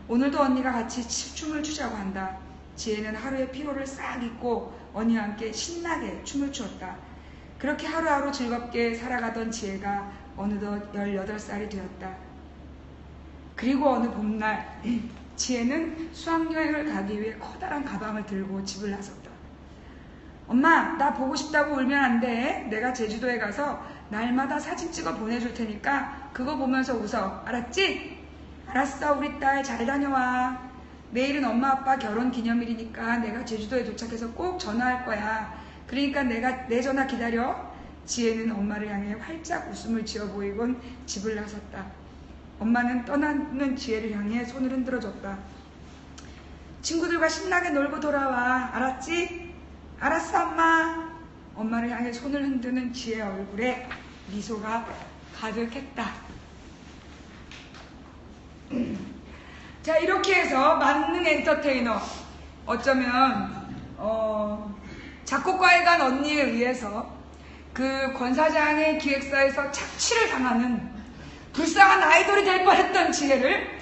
Speaker 1: 오늘도 언니가 같이 춤을 추자고 한다. 지혜는 하루의 피로를 싹 잊고 언니와 함께 신나게 춤을 추었다. 그렇게 하루하루 즐겁게 살아가던 지혜가 어느덧 18살이 되었다. 그리고 어느 봄날 지혜는 수학여행을 가기 위해 커다란 가방을 들고 집을 나섰다. 엄마, 나 보고 싶다고 울면 안 돼. 내가 제주도에 가서 날마다 사진 찍어 보내줄 테니까 그거 보면서 웃어. 알았지? 알았어, 우리 딸 잘 다녀와. 내일은 엄마 아빠 결혼 기념일이니까 내가 제주도에 도착해서 꼭 전화할 거야. 그러니까 내 전화 기다려. 지혜는 엄마를 향해 활짝 웃음을 지어 보이곤 집을 나섰다. 엄마는 떠나는 지혜를 향해 손을 흔들어줬다. 친구들과 신나게 놀고 돌아와. 알았지? 알았어 엄마. 엄마를 향해 손을 흔드는 지혜 얼굴에 미소가 가득했다. 자, 이렇게 해서 만능 엔터테이너, 어쩌면 작곡가에 간 언니에 의해서 그 권사장의 기획사에서 착취를 당하는 불쌍한 아이돌이 될 뻔했던 지혜를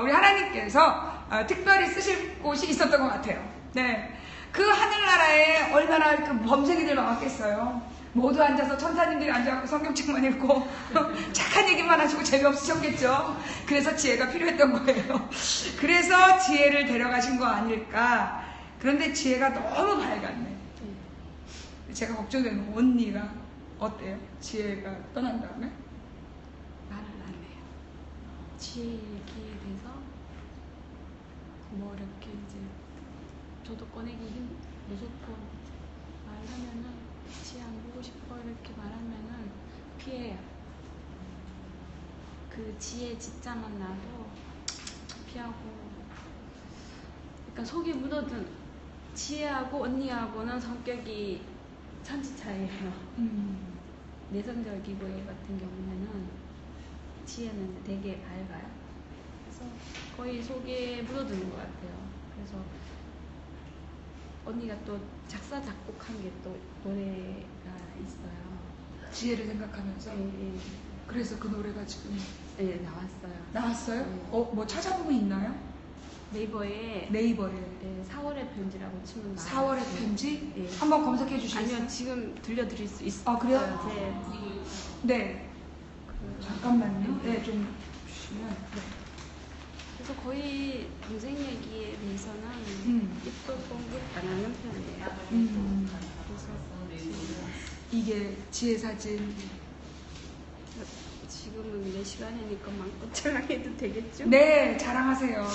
Speaker 1: 우리 하나님께서 특별히 쓰실 곳이 있었던 것 같아요. 네, 그 하늘나라에 얼마나 그 범생이들 많았겠어요. 모두 앉아서 천사님들이 앉아서 성경책만 읽고 착한 얘기만 하시고 재미없으셨겠죠. 그래서 지혜가 필요했던 거예요. 그래서 지혜를 데려가신 거 아닐까. 그런데 지혜가 너무 밝았네. 제가 걱정되는 언니가 어때요? 지혜가 떠난 다음에?
Speaker 2: 말을 안 해요. 지혜 얘기에 대해서 뭐 이렇게 이제 저도 꺼내기 무섭고 말하면은 지혜 안 보고 싶어 이렇게 말하면은 피해요. 그 지혜 짓자만 나도 피하고. 그러니까 속이 묻어든 지혜하고 언니하고는 성격이 천지 차이예요. 내성적이고 얘 같은 경우에는 지혜는 되게 밝아요. 그래서 거의 속에 묻어드는 것 같아요. 그래서 언니가 또 작사 작곡한 게 또 노래가 있어요.
Speaker 1: 지혜를 생각하면서.
Speaker 2: 예.
Speaker 1: 그래서 그 노래가 지금
Speaker 2: 예, 나왔어요.
Speaker 1: 나왔어요?
Speaker 2: 네.
Speaker 1: 뭐 찾아보면 있나요?
Speaker 2: 네이버에
Speaker 1: 네이버에.
Speaker 2: 네, 4월의 편지라고 치면 나와요.
Speaker 1: 4월의 편지?
Speaker 2: 예.
Speaker 1: 한번 검색해 주시겠어요?
Speaker 2: 아니요, 지금 들려드릴 수 있어요.
Speaker 1: 아, 그래요? 네.
Speaker 2: 그,
Speaker 1: 잠깐만요. 네, 좀 주시면. 네.
Speaker 2: 그래서 거의 동생 얘기에 대해서는 입도 뻥긋 안 하는 편이에요. 그래서
Speaker 1: 이게 지혜 사진.
Speaker 2: 지금은 내 시간이니까 마음껏 자랑해도 되겠죠?
Speaker 1: 네, 자랑하세요.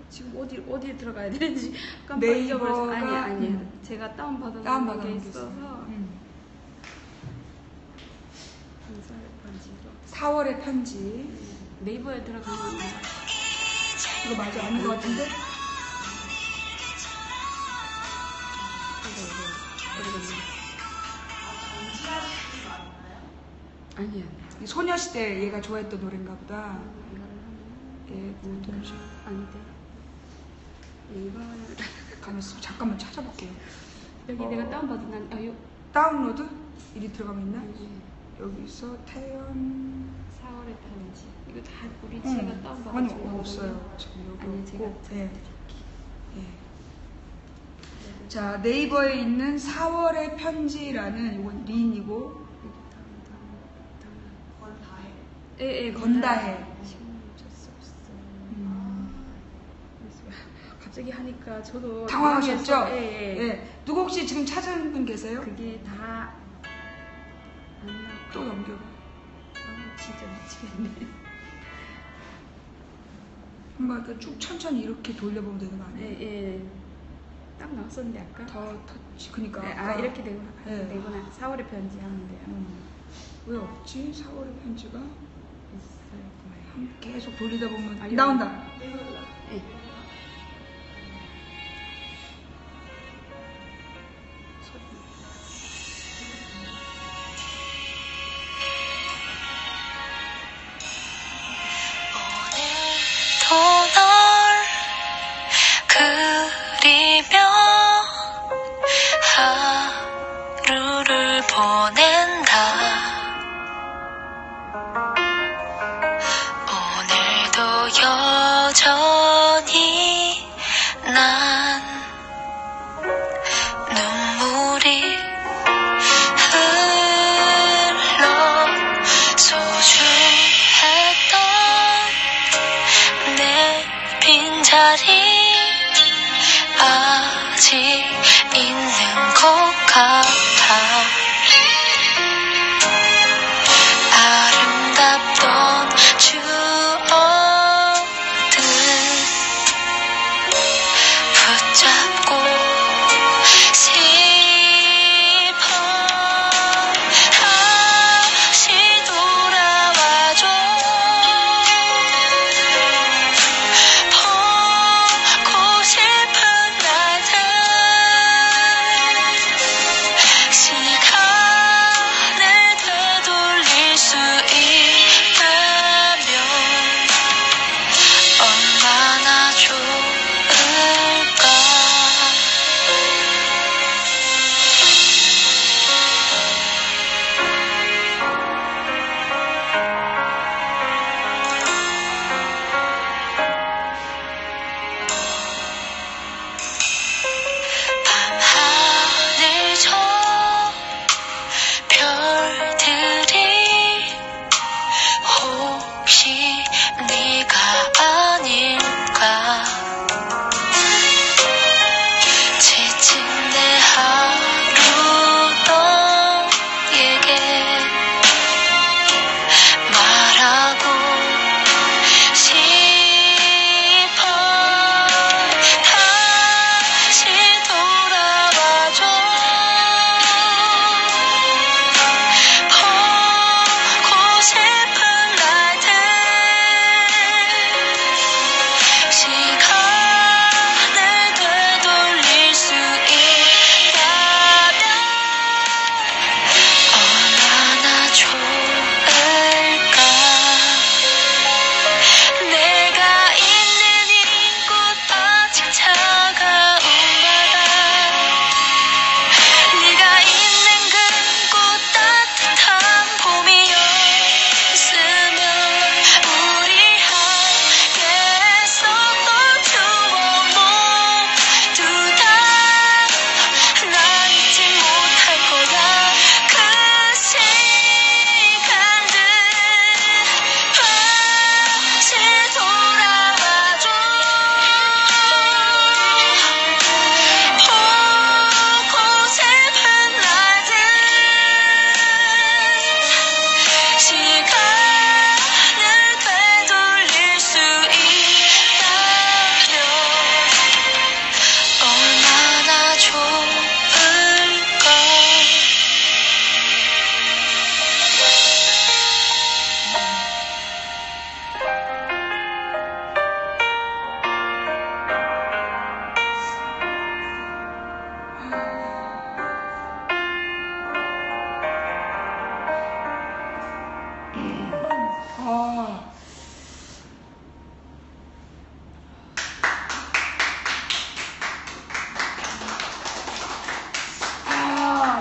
Speaker 2: 지금 어디에 들어가야 되는지 깜빡
Speaker 1: 네이버가
Speaker 2: 잊어버렸어요. 아니. 제가 다운받아놓은 게
Speaker 1: 다운받아놓은 게
Speaker 2: 있어서. 인사를 반지로.
Speaker 1: 4월의 편지.
Speaker 2: 네이버에 들어가면
Speaker 1: 이거 맞아? 아닌 것 같은데?
Speaker 2: 아니야.
Speaker 1: 소녀시대 얘가 좋아했던 노래인가 보다. 예, 모든 시
Speaker 2: 안 돼. 이걸
Speaker 1: 가면서 잠깐만 찾아볼게요.
Speaker 2: 여기 내가 다운받은 난
Speaker 1: 다운로드? 이리 들어가면 있나?
Speaker 2: 아니,
Speaker 1: 여기서 태연.
Speaker 2: 4월의 편지. 이거 다 우리 지혜가 다운받은
Speaker 1: 아니,
Speaker 2: 거거든요.
Speaker 1: 없어요. 지금 여기
Speaker 2: 아니, 제가
Speaker 1: 없고. 예.
Speaker 2: 드릴게요.
Speaker 1: 예. 자, 네이버에 있는 4월의 편지라는 이건 린이고.
Speaker 2: 예,
Speaker 1: 건다해.
Speaker 2: 시간을 어쩔 수 없어요. 그래서 갑자기 하니까 저도
Speaker 1: 당황하셨죠?
Speaker 2: 당황해서, 예.
Speaker 1: 예. 누구 혹시 지금 찾은 분 계세요?
Speaker 2: 그게 다 안 나고
Speaker 1: 또 넘겨봐.
Speaker 2: 진짜 미치겠네.
Speaker 1: 한번 이렇게 쭉 천천히 이렇게 돌려보면 되는 거 아니에요?
Speaker 2: 예. 딱 나왔었는데 아까.
Speaker 1: 더 터치. 그니까.
Speaker 2: 네,
Speaker 1: 아까
Speaker 2: 이렇게 되고
Speaker 1: 예.
Speaker 2: 되구나. 4월의 편지 하면 돼요.
Speaker 1: 왜 없지? 4월의 편지가?
Speaker 2: 있을 거예요.
Speaker 1: 계속 돌리다 보면
Speaker 2: 여기.
Speaker 1: 나온다.
Speaker 2: 예.
Speaker 3: 오늘도 널 그리며 하루를 보낸다. 오늘도 여전히 난 눈물이 흘러 소중했던 내 빈자리 아직 있는 것 같아. 아름답던 추억들 붙잡고 싶어. 다시 돌아와줘. 보고 싶은 날들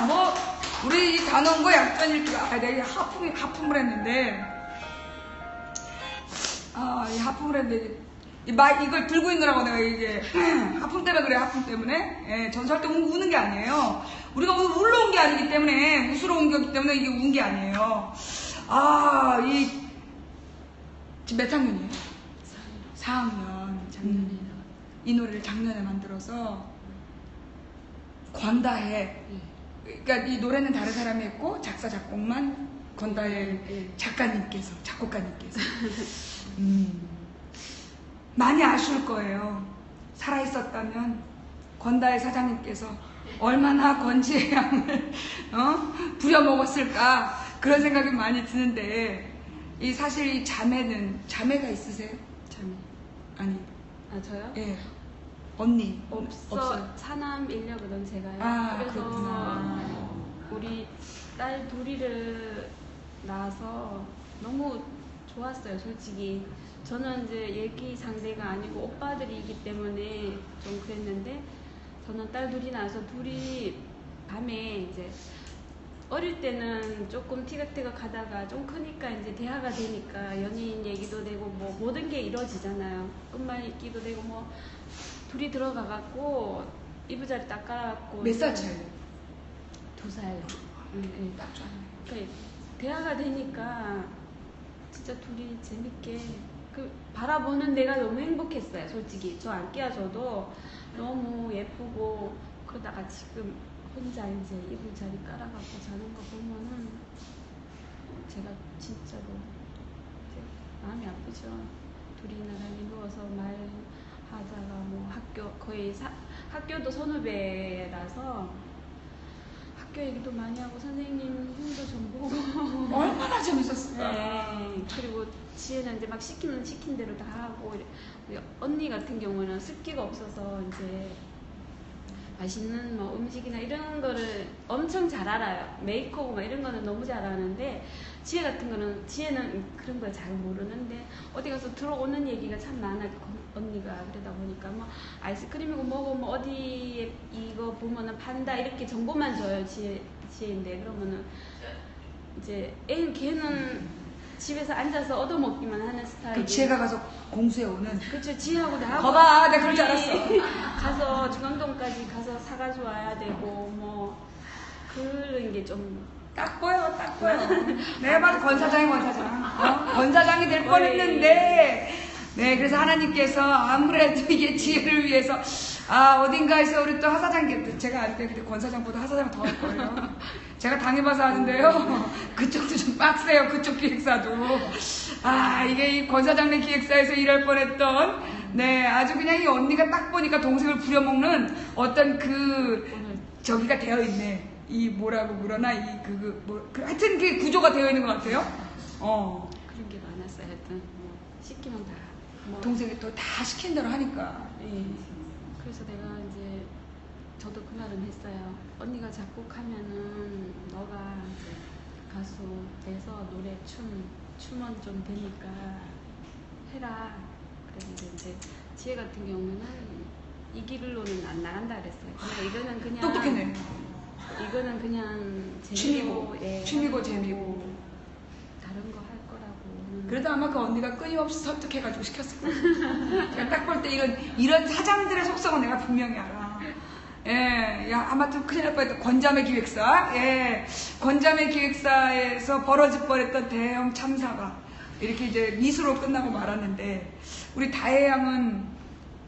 Speaker 1: 뭐 우리 이 단원고 약전일기가 내가 하품을 했는데 이 하품을 했는데 이걸 들고 있느라고 내가 이게 하품 때문에 그래. 하품 때문에 전수할 때 우는 게 아니에요. 우리가 오늘 울러 온 게 아니기 때문에 웃으러 온 거기 때문에 이게 운 게 아니에요. 지금 몇 학년이에요? 4학년.
Speaker 2: 작년에
Speaker 1: 이 노래를 작년에 만들어서 권다혜. 그러니까 이 노래는 다른 사람이 했고 작사 작곡만 권다혜 작가님께서 작곡가님께서 많이 아쉬울 거예요. 살아있었다면 권다혜 사장님께서 얼마나 권지의 양을 부려먹었을까 그런 생각이 많이 드는데 사실 이 자매가 있으세요?
Speaker 2: 자매.
Speaker 1: 아니.
Speaker 2: 저요?
Speaker 1: 예. 언니
Speaker 2: 없어요. 사남 일녀거든 제가요. 그래서
Speaker 1: 그렇구나.
Speaker 2: 우리 딸 둘이를 낳아서 너무 좋았어요. 솔직히 저는 이제 얘기 상대가 아니고 오빠들이기 때문에 좀 그랬는데 저는 딸 둘이 낳아서 둘이 밤에 이제 어릴 때는 조금 티격태격 하다가 좀 크니까 이제 대화가 되니까 연예인 얘기도 되고 뭐 모든 게 이루어지잖아요. 끝말잇기도 되고 뭐 둘이 들어가갖고 이부자리 딱 깔아갖고
Speaker 1: 몇 살 차이요?
Speaker 2: 2살.
Speaker 1: 딱 좋아요.
Speaker 2: 그러니까 대화가 되니까 진짜 둘이 재밌게 바라보는 내가 너무 행복했어요. 솔직히 저 안 끼워줘도 너무 예쁘고 그러다가 지금 혼자 이제 이불자리 깔아갖고 자는 거 보면은 제가 진짜로 이제 마음이 아프죠. 둘이 나란히 누워서 말하다가 뭐 학교도 선후배라서 학교 얘기도 많이 하고 선생님 흉도 좀 보고
Speaker 1: 얼마나 재밌었을까.
Speaker 2: 네. 그리고 지혜는 이제 막 시킨 대로 다 하고 우리 언니 같은 경우는 습기가 없어서 이제 맛있는 뭐 음식이나 이런 거를 엄청 잘 알아요. 메이크업 막 이런 거는 너무 잘 아는데 지혜 같은 거는 지혜는 그런 걸 잘 모르는데 어디 가서 들어오는 얘기가 참 많아. 언니가 그러다 보니까 뭐 아이스크림이고 뭐고 뭐 어디에 이거 보면은 판다 이렇게 정보만 줘요. 지혜인데 그러면은 이제 걔는 집에서 앉아서 얻어먹기만 하는 스타일이.
Speaker 1: 지혜가 가서 공수해 오는.
Speaker 2: 그렇죠. 지혜하고 나하고.
Speaker 1: 봐봐, 내가 그럴 줄 알았어.
Speaker 2: 가서 중앙동까지 가서 사가지고 와야 되고 뭐 그런 게 좀.
Speaker 1: 딱 보여. 내가 봐도 권 사장이 될 뻔했는데. 네, 그래서 하나님께서 아무래도 이게 지혜를 위해서 어딘가에서 우리 또 하사장 제가 알 때 그때 권 사장보다 하사장 더 할 거예요. 제가 당해봐서 아는데요. 그쪽도 좀 빡세요. 그쪽 기획사도. 이게 이 권 사장네 기획사에서 일할 뻔했던 아주 그냥 이 언니가 딱 보니까 동생을 부려먹는 어떤 저기가 되어 있네. 이 뭐라고 그러나 하여튼 그 구조가 되어 있는 것 같아요.
Speaker 2: 그런 게 많았어요. 하여튼 뭐 시키면 다.
Speaker 1: 동생이 또 다 시킨 대로 하니까.
Speaker 2: 그래서 내가 이제 저도 그 말은 했어요. 언니가 작곡하면은 너가 이제 가수 돼서 노래 춤은 좀 되니까 해라. 그랬는데 이제 지혜 같은 경우는 이 길로는 안 나간다 그랬어요. 근데 이거는 그냥
Speaker 1: 똑똑했네.
Speaker 2: 이거는 그냥
Speaker 1: 취미고 재미고
Speaker 2: 다른 거 할 거라고.
Speaker 1: 그래도 아마 그 언니가 끊임없이 설득해가지고 시켰을 거예요. 제가 딱 볼 때 이런 사장들의 속성은 내가 분명히 알아. 아마 좀 큰일 날 뻔했던 권자매 기획사. 권자매 기획사에서 벌어질 뻔했던 대형 참사가 이렇게 이제 미수로 끝나고 말았는데 우리 다혜 양은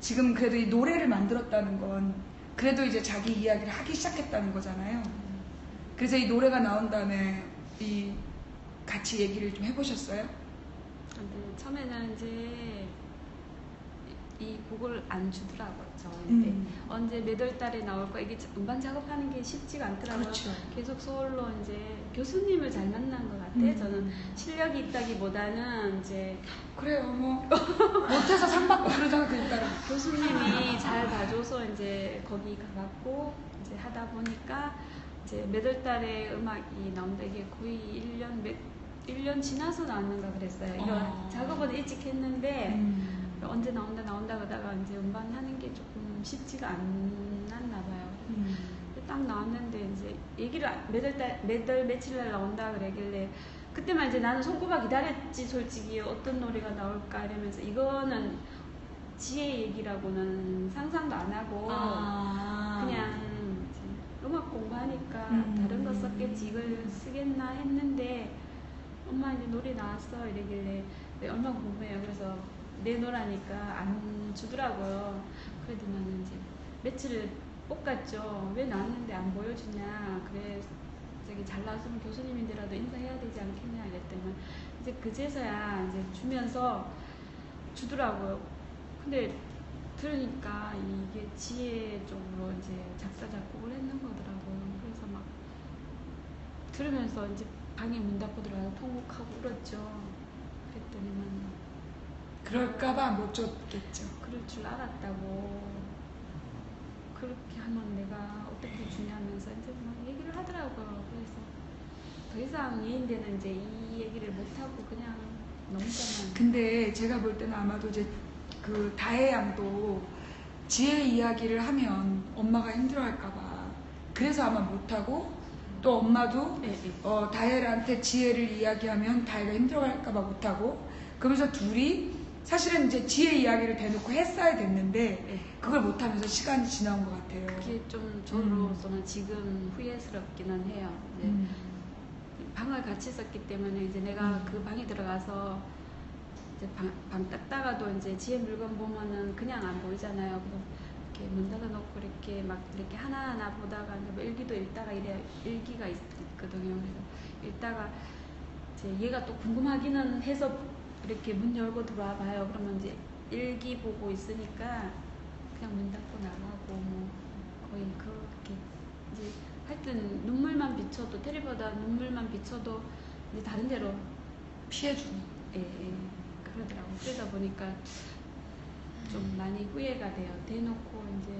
Speaker 1: 지금 그래도 이 노래를 만들었다는 건 그래도 이제 자기 이야기를 하기 시작했다는 거잖아요. 그래서 이 노래가 나온 다음에 같이 얘기를 좀 해보셨어요?
Speaker 2: 근데 처음에는 이제 이 곡을 안 주더라고요. 저한테 언제 몇 월 달에 나올 거야. 이게 음반 작업하는 게 쉽지가 않더라고요.
Speaker 1: 그렇죠.
Speaker 2: 계속 서울로 이제 교수님을 잘 만난 것 같아요. 저는 실력이 있다기보다는 이제
Speaker 1: 그래요. 뭐 못해서 상 받고 그러잖아. 그러니까
Speaker 2: 교수님이 잘 봐줘서 이제 거기 가갖고 이제 하다 보니까 이제 몇 월 달에 음악이 나온다. 이게 거의 1년 1년 지나서 나왔는가 그랬어요. 이거 작업은 일찍 했는데 언제 나온다 그러다가 이제 음반하는 게 조금 쉽지가 않았나 봐요. 딱 나왔는데 이제 얘기를 몇 월 며칠 날 나온다 그러길래 그때만 이제 나는 손꼽아 기다렸지. 솔직히 어떤 노래가 나올까 이러면서 이거는 지혜 얘기라고는 상상도 안 하고 그냥 이제 음악 공부하니까 다른 거 썼겠지 이걸 쓰겠나 했는데 엄마 이제 노래 나왔어 이러길래 얼마나 궁금해요. 그래서 내놓으라니까 안 주더라고요. 그래도 나는 이제 며칠을 볶았죠. 왜 나왔는데 안 보여주냐. 그래 저기 잘 나왔으면 교수님인데라도 인사해야 되지 않겠냐 이랬더니 이제 그제서야 이제 주면서 주더라고요. 근데 들으니까 이게 지혜 쪽으로 이제 작사 작곡을 했는 거더라고요. 그래서 막 들으면서 이제 방에 문 닫고 들어가서 통곡하고 울었죠. 그랬더니만
Speaker 1: 그럴까봐 못 줬겠죠.
Speaker 2: 그럴 줄 알았다고. 그렇게 하면 내가 어떻게 주냐면서 이제 막 얘기를 하더라고요. 그래서 더 이상 예인대는 이제 이 얘기를 못하고 그냥 넘자만.
Speaker 1: 근데 제가 볼 때는 아마도 이제 그 다혜 양도 지혜 이야기를 하면 엄마가 힘들어할까봐 그래서 아마 못하고 또 엄마도 다혜한테 지혜를 이야기하면 다혜가 힘들어할까봐 못하고 그러면서 둘이 사실은 이제 지혜 이야기를 대놓고 했어야 됐는데 그걸 못하면서 시간이 지나온 것 같아요.
Speaker 2: 그게 좀 저로서는 지금 후회스럽기는 해요. 이제 방을 같이 썼기 때문에 이제 내가 그 방에 들어가서 이제 방 닦다가도 이제 지혜 물건 보면은 그냥 안 보이잖아요. 그래서 이렇게 문 닫아놓고 이렇게 막 이렇게 하나하나 보다가 이제 뭐 일기도 읽다가 이래 일기가 있거든요. 그래서 읽다가 이제 얘가 또 궁금하기는 해서 이렇게 문 열고 들어와 봐요. 그러면 이제 일기 보고 있으니까 그냥 문 닫고 나가고 뭐 거의 그렇게 이제 하여튼 눈물만 비쳐도 테레비보다 눈물만 비쳐도 이제 다른 데로
Speaker 1: 피해주는.
Speaker 2: 예. 그러더라고요. 그러다 보니까 좀 많이 후회가 돼요. 대놓고 이제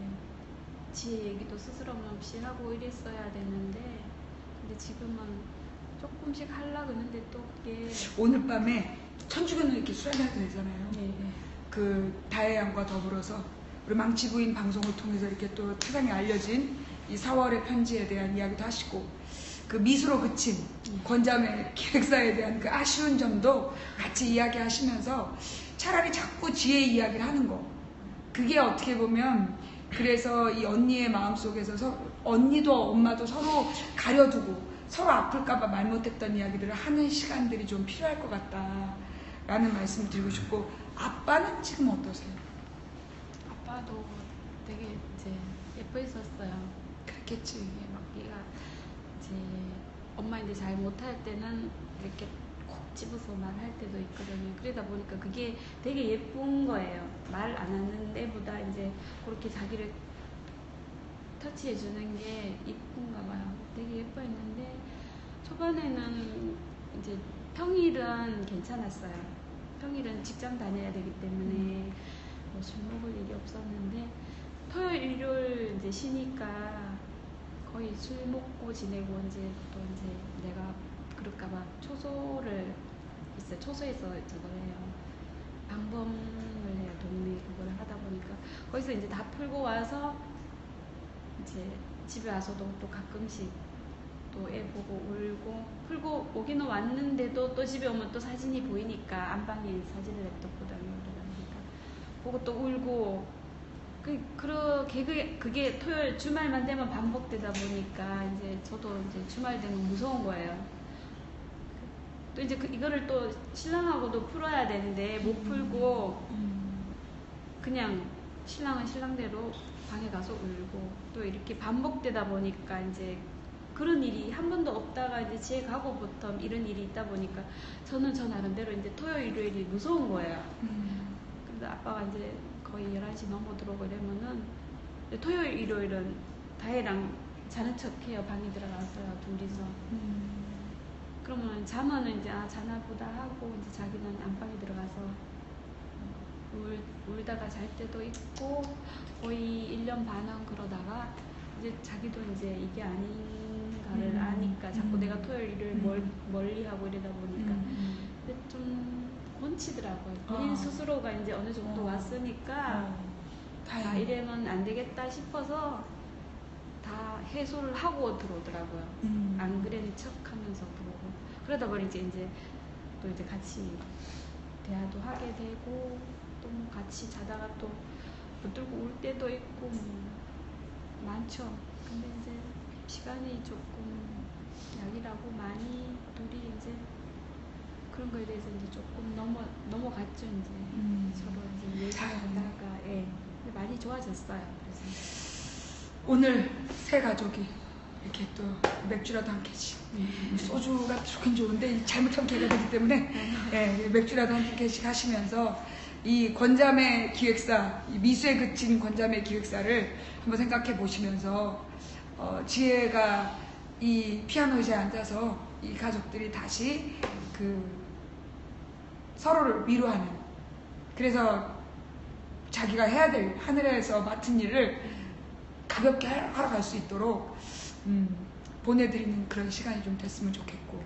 Speaker 2: 지혜 얘기도 스스럼 없이 하고 이랬어야 되는데 근데 지금은 조금씩 하려고 했는데 또 그게
Speaker 1: 오늘 밤에 천주교는 이렇게 수련회도 되잖아요.
Speaker 2: 네.
Speaker 1: 그 다혜 양과 더불어서 우리 망치 부인 방송을 통해서 이렇게 또 세상에 알려진 이 4월의 편지에 대한 이야기도 하시고 그 미수로 그친 권자매 기획사에 대한 그 아쉬운 점도 같이 이야기하시면서 차라리 자꾸 지혜 이야기를 하는 거 그게 어떻게 보면 그래서 이 언니의 마음속에서 언니도 엄마도 서로 가려두고 서로 아플까봐 말 못했던 이야기들을 하는 시간들이 좀 필요할 것 같다라는 말씀을 드리고 싶고 아빠는 지금 어떠세요?
Speaker 2: 아빠도 되게 이제 예뻐했었어요.
Speaker 1: 그랬겠지.
Speaker 2: 이게 막 얘가 이제 엄마 이제 잘 못할 때는 이렇게 콕 집어서 말할 때도 있거든요. 그러다 보니까 그게 되게 예쁜 거예요. 말 안 하는 애보다 이제 그렇게 자기를 터치해 주는 게 이쁜가 봐요. 되게 예뻐했는데 초반에는 이제 평일은 괜찮았어요. 평일은 직장 다녀야 되기 때문에 뭐 술 먹을 일이 없었는데 토요일 일요일 이제 쉬니까 거의 술 먹고 지내고 이제 또 이제 내가 그럴까봐 초소를 있어요. 초소에서 저걸 해요. 방범을 해요. 동네 그걸 하다 보니까 거기서 이제 다 풀고 와서 이제 집에 와서도 또 가끔씩 또 애 보고 울고 풀고 오기는 왔는데도 또 집에 오면 또 사진이 보이니까 안방에 사진을 냅뒀거든요. 그러니까 보고 또 울고 그게 토요일 주말만 되면 반복되다 보니까 이제 저도 이제 주말 되면 무서운 거예요. 또 이제 이거를 또 신랑하고도 풀어야 되는데 못 풀고 그냥 신랑은 신랑대로 방에 가서 울고 또 이렇게 반복되다 보니까 이제 그런 일이 한 번도 없다가 이제 제 가고부터 이런 일이 있다 보니까 저는 저 나름대로 이제 토요일 일요일이 무서운 거예요. 그래서 아빠가 이제 거의 11시 넘어 들어오고 이러면은 토요일 일요일은 다혜랑 자는 척 해요. 방에 들어가서요. 둘이서. 그러면 자면은 이제 자나 보다 하고 이제 자기는 안방에 들어가서 울다가 잘 때도 있고 거의 1년 반은 그러다가 이제 자기도 이제 이게 아닌가 일과를 아니까 자꾸 내가 토요일을 멀리 하고 이러다 보니까 근데 좀 곤치더라고요. 본인 스스로가 이제 어느 정도 왔으니까 다 이래면 안 되겠다 싶어서 다 해소를 하고 들어오더라고요. 안 그래는 척하면서 들어오고 그러다 보니 이제 또 이제 같이 대화도 하게 되고 또 뭐 같이 자다가 또 붙들고 울 때도 있고 뭐 많죠. 근데 이제 시간이 조금 약이라고 많이 둘이 이제 그런 거에 대해서 이제 조금 넘어갔죠. 이제 서로 이제 얘기하다가 예. 근데 많이 좋아졌어요. 그래서
Speaker 1: 오늘 세 가족이 이렇게 또 맥주라도 한 캔씩 소주가 좋긴 좋은데 잘못하면 개가 되기 때문에 예, 맥주라도 한 캔씩 하시면서 이 권자매 기획사, 이 미수에 그친 권자매 기획사를 한번 생각해 보시면서 지혜가 이 피아노 의자에 앉아서 이 가족들이 다시 그 서로를 위로하는, 그래서 자기가 해야 될 하늘에서 맡은 일을 가볍게 하러 갈 수 있도록 보내드리는 그런 시간이 좀 됐으면 좋겠고,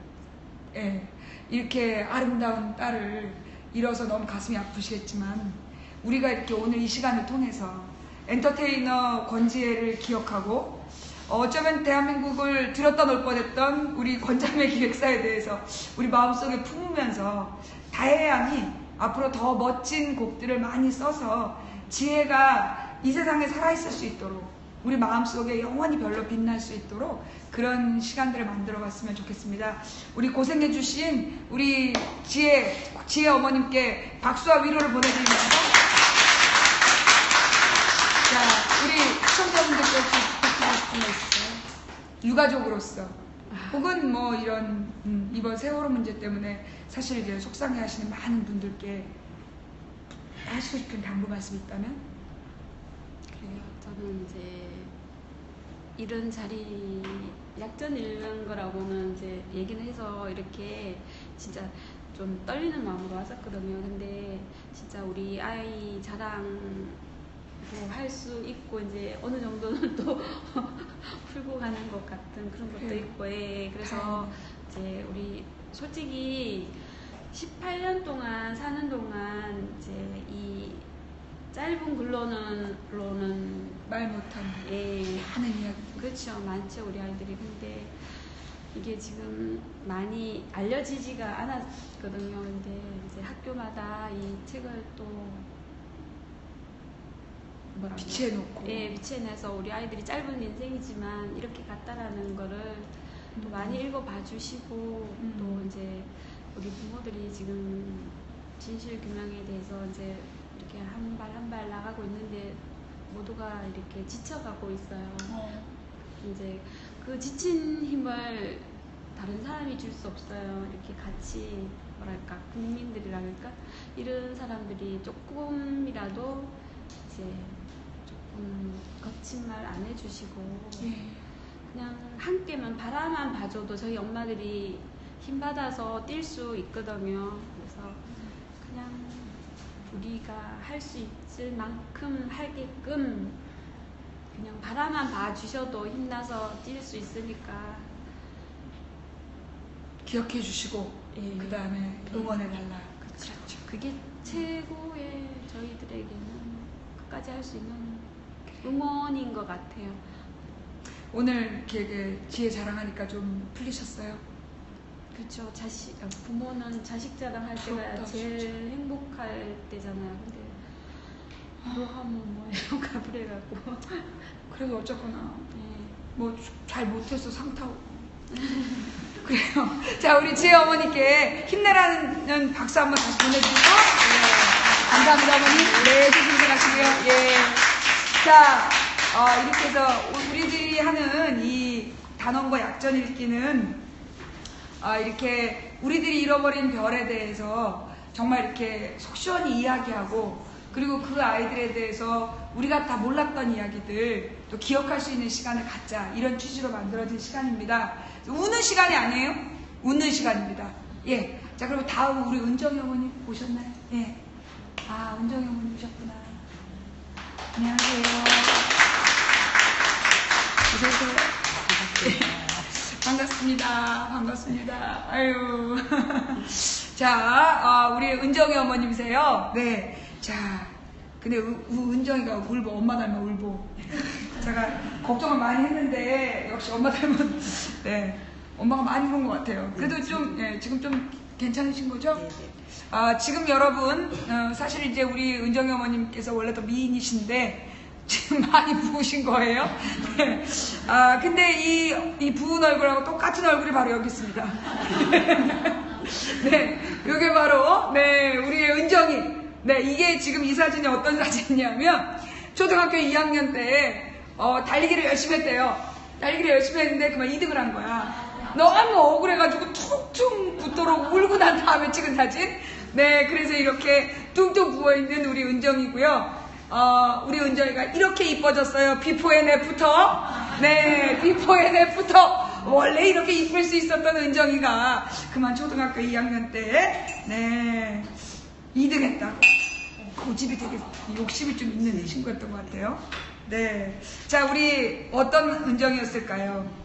Speaker 1: 예, 이렇게 아름다운 딸을 잃어서 너무 가슴이 아프시겠지만 우리가 이렇게 오늘 이 시간을 통해서 엔터테이너 권지혜를 기억하고 어쩌면 대한민국을 들었다 놓을 뻔했던 우리 권자매 기획사에 대해서 우리 마음속에 품으면서 다혜양이 앞으로 더 멋진 곡들을 많이 써서 지혜가 이 세상에 살아있을 수 있도록 우리 마음속에 영원히 별로 빛날 수 있도록 그런 시간들을 만들어 봤으면 좋겠습니다. 우리 고생해주신 우리 지혜 어머님께 박수와 위로를 보내드리면서, 자, 우리 시청자분들께 혹시 부탁드리고 싶은 거 있어요? 유가족으로서 혹은 뭐 이런 이번 세월호 문제 때문에 사실 이제 속상해 하시는 많은 분들께 하시고 싶은 당부 말씀이 있다면?
Speaker 2: 그래요. 저는 이제 이런 자리 약전 잃는 거라고는 이제 얘기는 해서 이렇게 진짜 좀 떨리는 마음으로 왔었거든요. 근데 진짜 우리 아이 자랑도 할 수 있고 이제 어느 정도는 또 풀고 가는 것 같은 그런 것도 있고, 예. 그래서 이제 우리 솔직히 18년 동안 사는 동안 이제 이 짧은 글로는
Speaker 1: 말 못한
Speaker 2: 예,
Speaker 1: 하는 이야기.
Speaker 2: 그렇죠. 많죠, 우리 아이들이. 근데 이게 지금 많이 알려지지가 않았거든요. 근데 이제 학교마다 이 책을 또 뭐라고
Speaker 1: 비치해놓고,
Speaker 2: 예, 비치해내서 우리 아이들이 짧은 인생이지만 이렇게 갔다라는 거를 또 많이 읽어봐 주시고 또 이제 우리 부모들이 지금 진실 규명에 대해서 이제 이렇게 한 발 한 발 나가고 있는데 모두가 이렇게 지쳐가고 있어요. 이제 그 지친 힘을 다른 사람이 줄 수 없어요. 이렇게 같이 뭐랄까 국민들이라 그럴까 이런 사람들이 조금이라도 이제 조금 거친 말 안 해주시고 그냥 함께만 바라만 봐줘도 저희 엄마들이 힘 받아서 뛸 수 있거든요. 그래서 그냥 우리가 할 수 있을 만큼 하게끔 그냥 바라만 봐주셔도 힘나서 뛸 수 있으니까
Speaker 1: 기억해 주시고
Speaker 2: 예.
Speaker 1: 그 다음에 응원해 달라.
Speaker 2: 그렇죠. 그게 최고의 저희들에게는 끝까지 할 수 있는 응원인 것 같아요.
Speaker 1: 오늘 이렇게 지혜 자랑하니까 좀 풀리셨어요?
Speaker 2: 그렇죠. 부모는 자식 자랑할 때가
Speaker 1: 부럽다,
Speaker 2: 제일
Speaker 1: 진짜.
Speaker 2: 행복할 때잖아요. 근데 뭐 하면 뭐 이런가 그래갖고
Speaker 1: 그래도 어쨌거나
Speaker 2: 예.
Speaker 1: 뭐 잘 못해서 상 타고 그래요. 자, 우리 지혜 어머니께 힘내라는 박수 한번 다시 보내주시고, 예. 감사합니다 어머니. 네, 조심히 가시고요. 예. 자, 이렇게 해서 우리들이 하는 이 단원과 약전 읽기는 이렇게 우리들이 잃어버린 별에 대해서 정말 이렇게 속 시원히 이야기하고, 그리고 그 아이들에 대해서 우리가 다 몰랐던 이야기들 또 기억할 수 있는 시간을 갖자, 이런 취지로 만들어진 시간입니다. 우는 시간이 아니에요. 웃는 시간입니다. 예. 자, 그리고 다음 우리 은정이 어머니 오셨나요? 예. 아, 은정이 어머니 오셨구나. 안녕하세요. 어서오세요. 반갑습니다. 반갑습니다. 아유. 자, 우리 은정이 어머님이세요. 네. 자, 근데 은정이가 울보, 엄마 닮아 울보. 제가 걱정을 많이 했는데, 역시 엄마 닮은, 네. 엄마가 많이 본 것 같아요. 그래도 좀, 예, 지금 좀 괜찮으신 거죠?
Speaker 4: 네.
Speaker 1: 지금 여러분, 사실 이제 우리 은정이 어머님께서 원래 더 미인이신데, 지금 많이 부으신 거예요. 네. 근데 이 부은 얼굴하고 똑같은 얼굴이 바로 여기 있습니다. 네. 요게 바로, 네, 우리의 은정이. 네, 이게 지금 이 사진이 어떤 사진이냐면, 초등학교 2학년 때, 달리기를 열심히 했대요. 달리기를 열심히 했는데, 그만 2등을 한 거야. 너무 억울해가지고 퉁퉁 붓도록 울고 난 다음에 찍은 사진. 네, 그래서 이렇게 뚱뚱 부어있는 우리 은정이고요. 우리 은정이가 이렇게 이뻐졌어요. 비포 앤 애프터. 네, 비포 앤 애프터. 원래 이렇게 이쁠 수 있었던 은정이가 그만 초등학교 2학년 때, 네, 2등 했다고. 고집이 되게 욕심이 좀 있는 친구였던 것 같아요. 네. 자, 우리 어떤 은정이었을까요?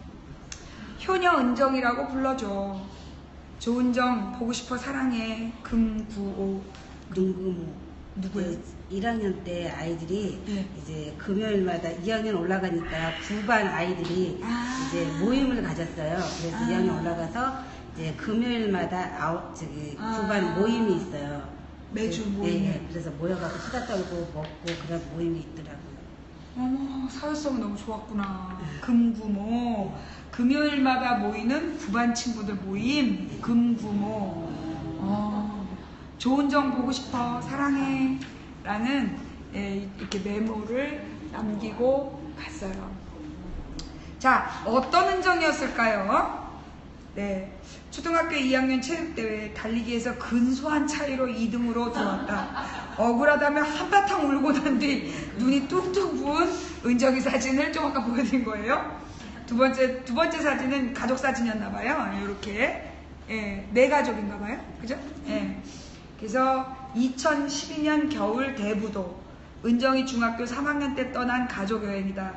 Speaker 1: 효녀 은정이라고 불러줘. 조은정, 보고 싶어, 사랑해. 금구오.
Speaker 4: 금구모.
Speaker 1: 누구예요?
Speaker 4: 1학년 때 아이들이
Speaker 1: 네.
Speaker 4: 이제 금요일마다 2학년 올라가니까 9반 아이들이 이제 모임을 가졌어요. 그래서 2학년 올라가서 이제 금요일마다 9반 모임이 있어요.
Speaker 1: 매주
Speaker 4: 네,
Speaker 1: 모임.
Speaker 4: 네, 그래서 모여가지고 수다 떨고 먹고 그런 모임이 있더라고요.
Speaker 1: 어머, 사회성이 너무 좋았구나. 금구모. 금요일마다 모이는 9반 친구들 모임. 금구모. 조은정 보고 싶어, 사랑해. 라는, 예, 이렇게 메모를 남기고 갔어요. 자, 어떤 은정이었을까요? 네. 초등학교 2학년 체육대회 달리기에서 근소한 차이로 2등으로 들어왔다. 억울하다며 한바탕 울고 난 뒤 눈이 뚝뚝 부은 은정이 사진을 좀 아까 보여드린 거예요. 두 번째 사진은 가족 사진이었나봐요. 이렇게. 예, 네 가족인가봐요. 그죠? 예. 그래서 2012년 겨울 대부도. 은정이 중학교 3학년 때 떠난 가족여행이다.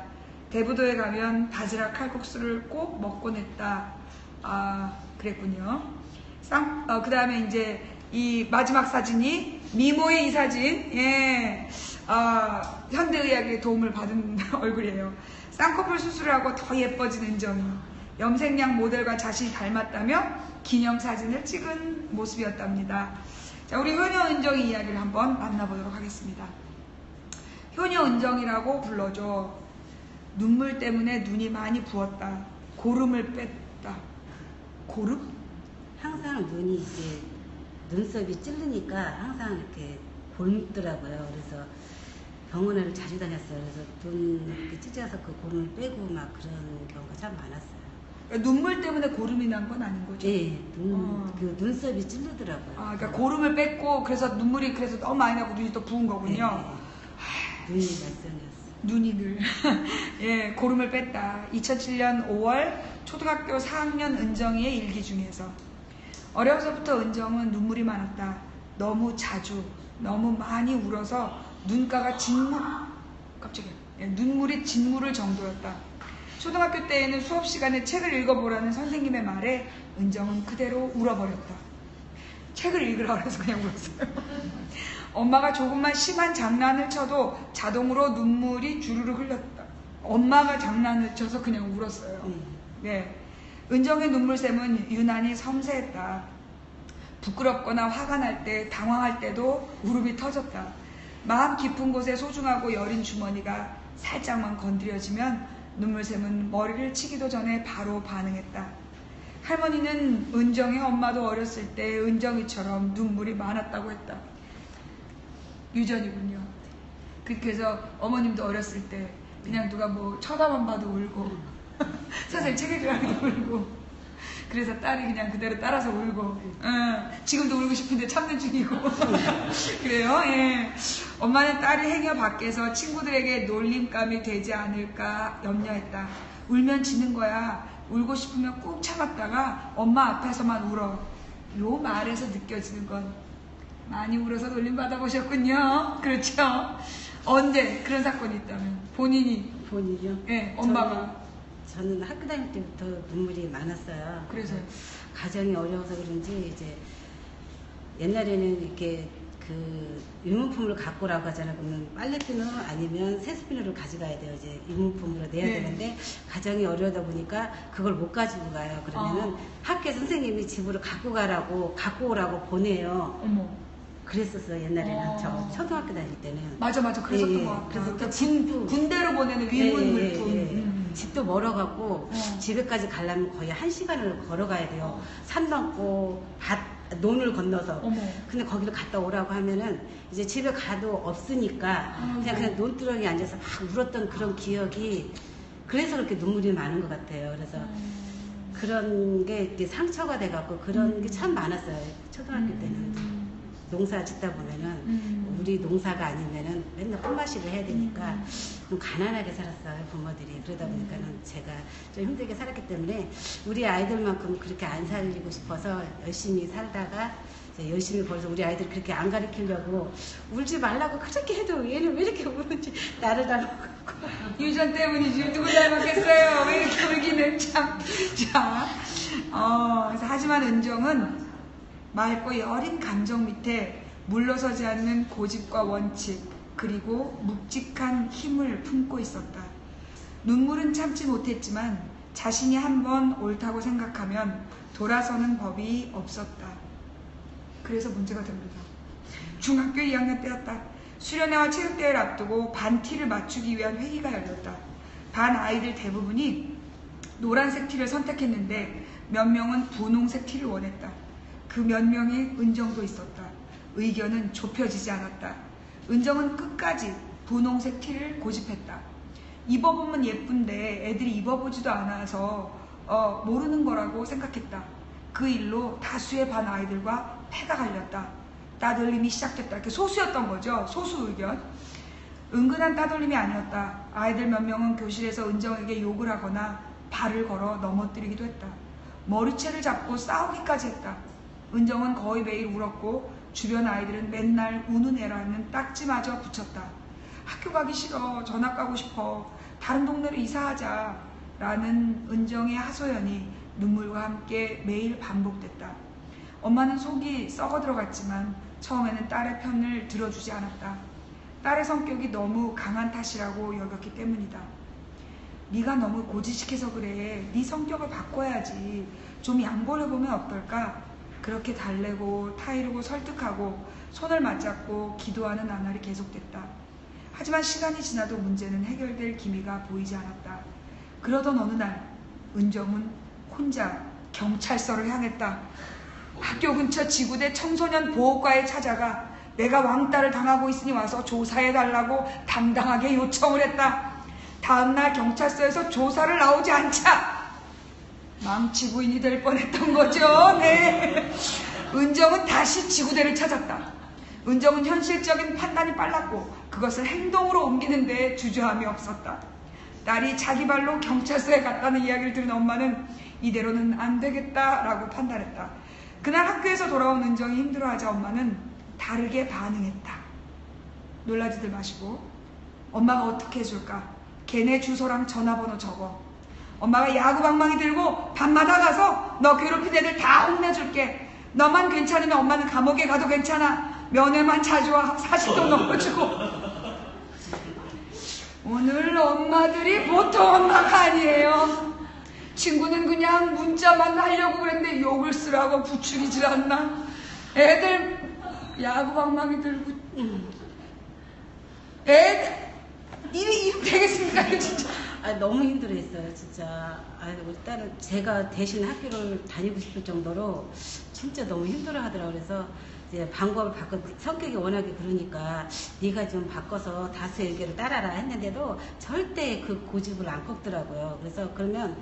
Speaker 1: 대부도에 가면 바지락 칼국수를 꼭 먹곤 했다. 그랬군요. 그 다음에 이제 이 마지막 사진이 미모의 이 사진. 예. 현대의학의 도움을 받은 얼굴이에요. 쌍꺼풀 수술을 하고 더 예뻐진 은정이. 염색약 모델과 자신이 닮았다며 기념사진을 찍은 모습이었답니다. 자, 우리 효녀 은정이 이야기를 한번 만나보도록 하겠습니다. 효녀 은정이라고 불러줘. 눈물 때문에 눈이 많이 부었다. 고름을 뺐다. 고름?
Speaker 4: 항상 눈이 이제 눈썹이 찌르니까 항상 이렇게 골묻더라고요. 그래서 병원을 자주 다녔어요. 그래서 눈 이렇게 찢어서 그 고름을 빼고 막 그런 경우가 참 많았어요.
Speaker 1: 눈물 때문에 고름이 난 건 아닌 거죠?
Speaker 4: 예, 그 눈썹이 찌르더라고요.
Speaker 1: 그러니까 고름을 뺐고 그래서 눈물이 그래서 너무 많이 나고 눈이 또 부은 거군요.
Speaker 4: 눈이 말썽이었어요.
Speaker 1: 눈이 늘. 예, 고름을 뺐다. 2007년 5월 초등학교 4학년 은정이의 일기 중에서 어려서부터 은정은 눈물이 많았다. 너무 자주, 너무 많이 울어서 눈가가 깜짝이야. 예, 눈물이 진물을 정도였다. 초등학교 때에는 수업 시간에 책을 읽어보라는 선생님의 말에 은정은 그대로 울어버렸다. 책을 읽으라고 해서 그냥 울었어요. 엄마가 조금만 심한 장난을 쳐도 자동으로 눈물이 주르르 흘렀다. 엄마가 장난을 쳐서 그냥 울었어요. 네. 은정의 눈물샘은 유난히 섬세했다. 부끄럽거나 화가 날 때, 당황할 때도 울음이 터졌다. 마음 깊은 곳에 소중하고 여린 주머니가 살짝만 건드려지면 눈물샘은 머리를 치기도 전에 바로 반응했다. 할머니는 은정의 엄마도 어렸을 때 은정이처럼 눈물이 많았다고 했다. 유전이군요. 그래서 어머님도 어렸을 때 그냥 누가 뭐 쳐다만 봐도 울고 선생님 책 읽으라고 울고 그래서 딸이 그냥 그대로 따라서 울고 지금도 울고 싶은데 참는 중이고 그래요. 예. 엄마는 딸이 행여 밖에서 친구들에게 놀림감이 되지 않을까 염려했다. 울면 지는 거야. 울고 싶으면 꾹 참았다가 엄마 앞에서만 울어. 요 말에서 느껴지는 건 많이 울어서 놀림 받아보셨군요. 그렇죠. 언제 그런 사건이 있다면 본인이
Speaker 4: 본인이요?
Speaker 1: 예, 엄마가
Speaker 4: 저는 학교 다닐 때부터 눈물이 많았어요.
Speaker 1: 그래서요?
Speaker 4: 가정이 어려워서 그런지 이제 옛날에는 이렇게 그 유문품을 갖고 오라고 하잖아요. 그러면 빨래비누 아니면 세수비누를 가져가야 돼요. 이제 유문품으로 내야
Speaker 1: 네.
Speaker 4: 되는데 가정이 어려다 보니까 그걸 못 가지고 가요. 그러면은 학교 선생님이 집으로 갖고 오라고 보내요.
Speaker 1: 어머.
Speaker 4: 그랬었어요. 옛날에는
Speaker 1: 어.
Speaker 4: 저 초등학교 다닐 때는.
Speaker 1: 맞아 그랬었던
Speaker 4: 예,
Speaker 1: 것 같아.
Speaker 4: 그래서
Speaker 1: 그러니까
Speaker 4: 그 집도
Speaker 1: 군대로 보내는 위문 물품.
Speaker 4: 집도 멀어갖고
Speaker 1: 어.
Speaker 4: 집에까지 가려면 거의 1시간을 걸어가야 돼요. 산 넘고 논을 건너서.
Speaker 1: 어머.
Speaker 4: 근데 거기를 갔다 오라고 하면은 이제 집에 가도 없으니까 그냥 논두렁에 앉아서 막 울었던 그런 기억이 그래서 그렇게 눈물이 많은 것 같아요. 그래서 그런 게 이렇게 상처가 돼갖고 그런 게 참 많았어요. 초등학교 때는. 농사 짓다 보면은 우리 농사가 아니면은 맨날 품앗이를 해야 되니까 좀 가난하게 살았어요, 부모들이. 그러다 보니까는 제가 좀 힘들게 살았기 때문에 우리 아이들만큼 그렇게 안 살리고 싶어서 열심히 살다가 이제 열심히 벌어서 우리 아이들 그렇게 안 가르치려고 울지 말라고 그렇게 해도 얘는 왜 이렇게 우는지 나를 닮았고.
Speaker 1: 유전 때문이지 누구 닮았겠어요. 왜 이렇게 울기는 참. 자, 그래서 하지만 은정은 맑고 여린 감정 밑에 물러서지 않는 고집과 원칙 그리고 묵직한 힘을 품고 있었다. 눈물은 참지 못했지만 자신이 한번 옳다고 생각하면 돌아서는 법이 없었다. 그래서 문제가 됩니다. 중학교 2학년 때였다. 수련회와 체육대회를 앞두고 반 티를 맞추기 위한 회의가 열렸다. 반 아이들 대부분이 노란색 티를 선택했는데 몇 명은 분홍색 티를 원했다. 그 몇 명의 은정도 있었다. 의견은 좁혀지지 않았다. 은정은 끝까지 분홍색 티를 고집했다. 입어보면 예쁜데 애들이 입어보지도 않아서 모르는 거라고 생각했다. 그 일로 다수의 반 아이들과 패가 갈렸다. 따돌림이 시작됐다. 이렇게 소수였던 거죠. 소수 의견. 은근한 따돌림이 아니었다. 아이들 몇 명은 교실에서 은정에게 욕을 하거나 발을 걸어 넘어뜨리기도 했다. 머리채를 잡고 싸우기까지 했다. 은정은 거의 매일 울었고 주변 아이들은 맨날 우는 애라는 딱지마저 붙였다. 학교 가기 싫어. 전학 가고 싶어. 다른 동네로 이사하자. 라는 은정의 하소연이 눈물과 함께 매일 반복됐다. 엄마는 속이 썩어 들어갔지만 처음에는 딸의 편을 들어주지 않았다. 딸의 성격이 너무 강한 탓이라고 여겼기 때문이다. 네가 너무 고지식해서 그래. 네 성격을 바꿔야지. 좀 양보를 보면 어떨까? 그렇게 달래고 타이르고 설득하고 손을 맞잡고 기도하는 나날이 계속됐다. 하지만 시간이 지나도 문제는 해결될 기미가 보이지 않았다. 그러던 어느 날 은정은 혼자 경찰서를 향했다. 학교 근처 지구대 청소년 보호과에 찾아가 내가 왕따를 당하고 있으니 와서 조사해달라고 당당하게 요청을 했다. 다음날 경찰서에서 조사를 나오지 않자 망치 부인이 될 뻔했던 거죠. 네. 은정은 다시 지구대를 찾았다. 은정은 현실적인 판단이 빨랐고 그것을 행동으로 옮기는 데 주저함이 없었다. 딸이 자기 발로 경찰서에 갔다는 이야기를 들은 엄마는 이대로는 안 되겠다라고 판단했다. 그날 학교에서 돌아온 은정이 힘들어하자 엄마는 다르게 반응했다. 놀라지들 마시고 엄마가 어떻게 해줄까? 걔네 주소랑 전화번호 적어. 엄마가 야구방망이 들고 밤마다 가서 너 괴롭힌 애들 다 혼내줄게. 너만 괜찮으면 엄마는 감옥에 가도 괜찮아. 면회만 자주 와. 40도 넘어주고. 오늘 엄마들이 보통 엄마가 아니에요. 친구는 그냥 문자만 하려고 그랬는데 욕을 쓰라고 부추기질 않나. 애들 야구방망이 들고 애들 이름 되겠습니까? 이거 진짜.
Speaker 4: 너무 힘들어했어요, 진짜. 우리 딸은 제가 대신 학교를 다니고 싶을 정도로 진짜 너무 힘들어하더라고요. 그래서 이제 방법을 바꿔, 성격이 워낙에 그러니까 네가 좀 바꿔서 다수의 의견을 따라라 했는데도 절대 그 고집을 안 꺾더라고요. 그래서 그러면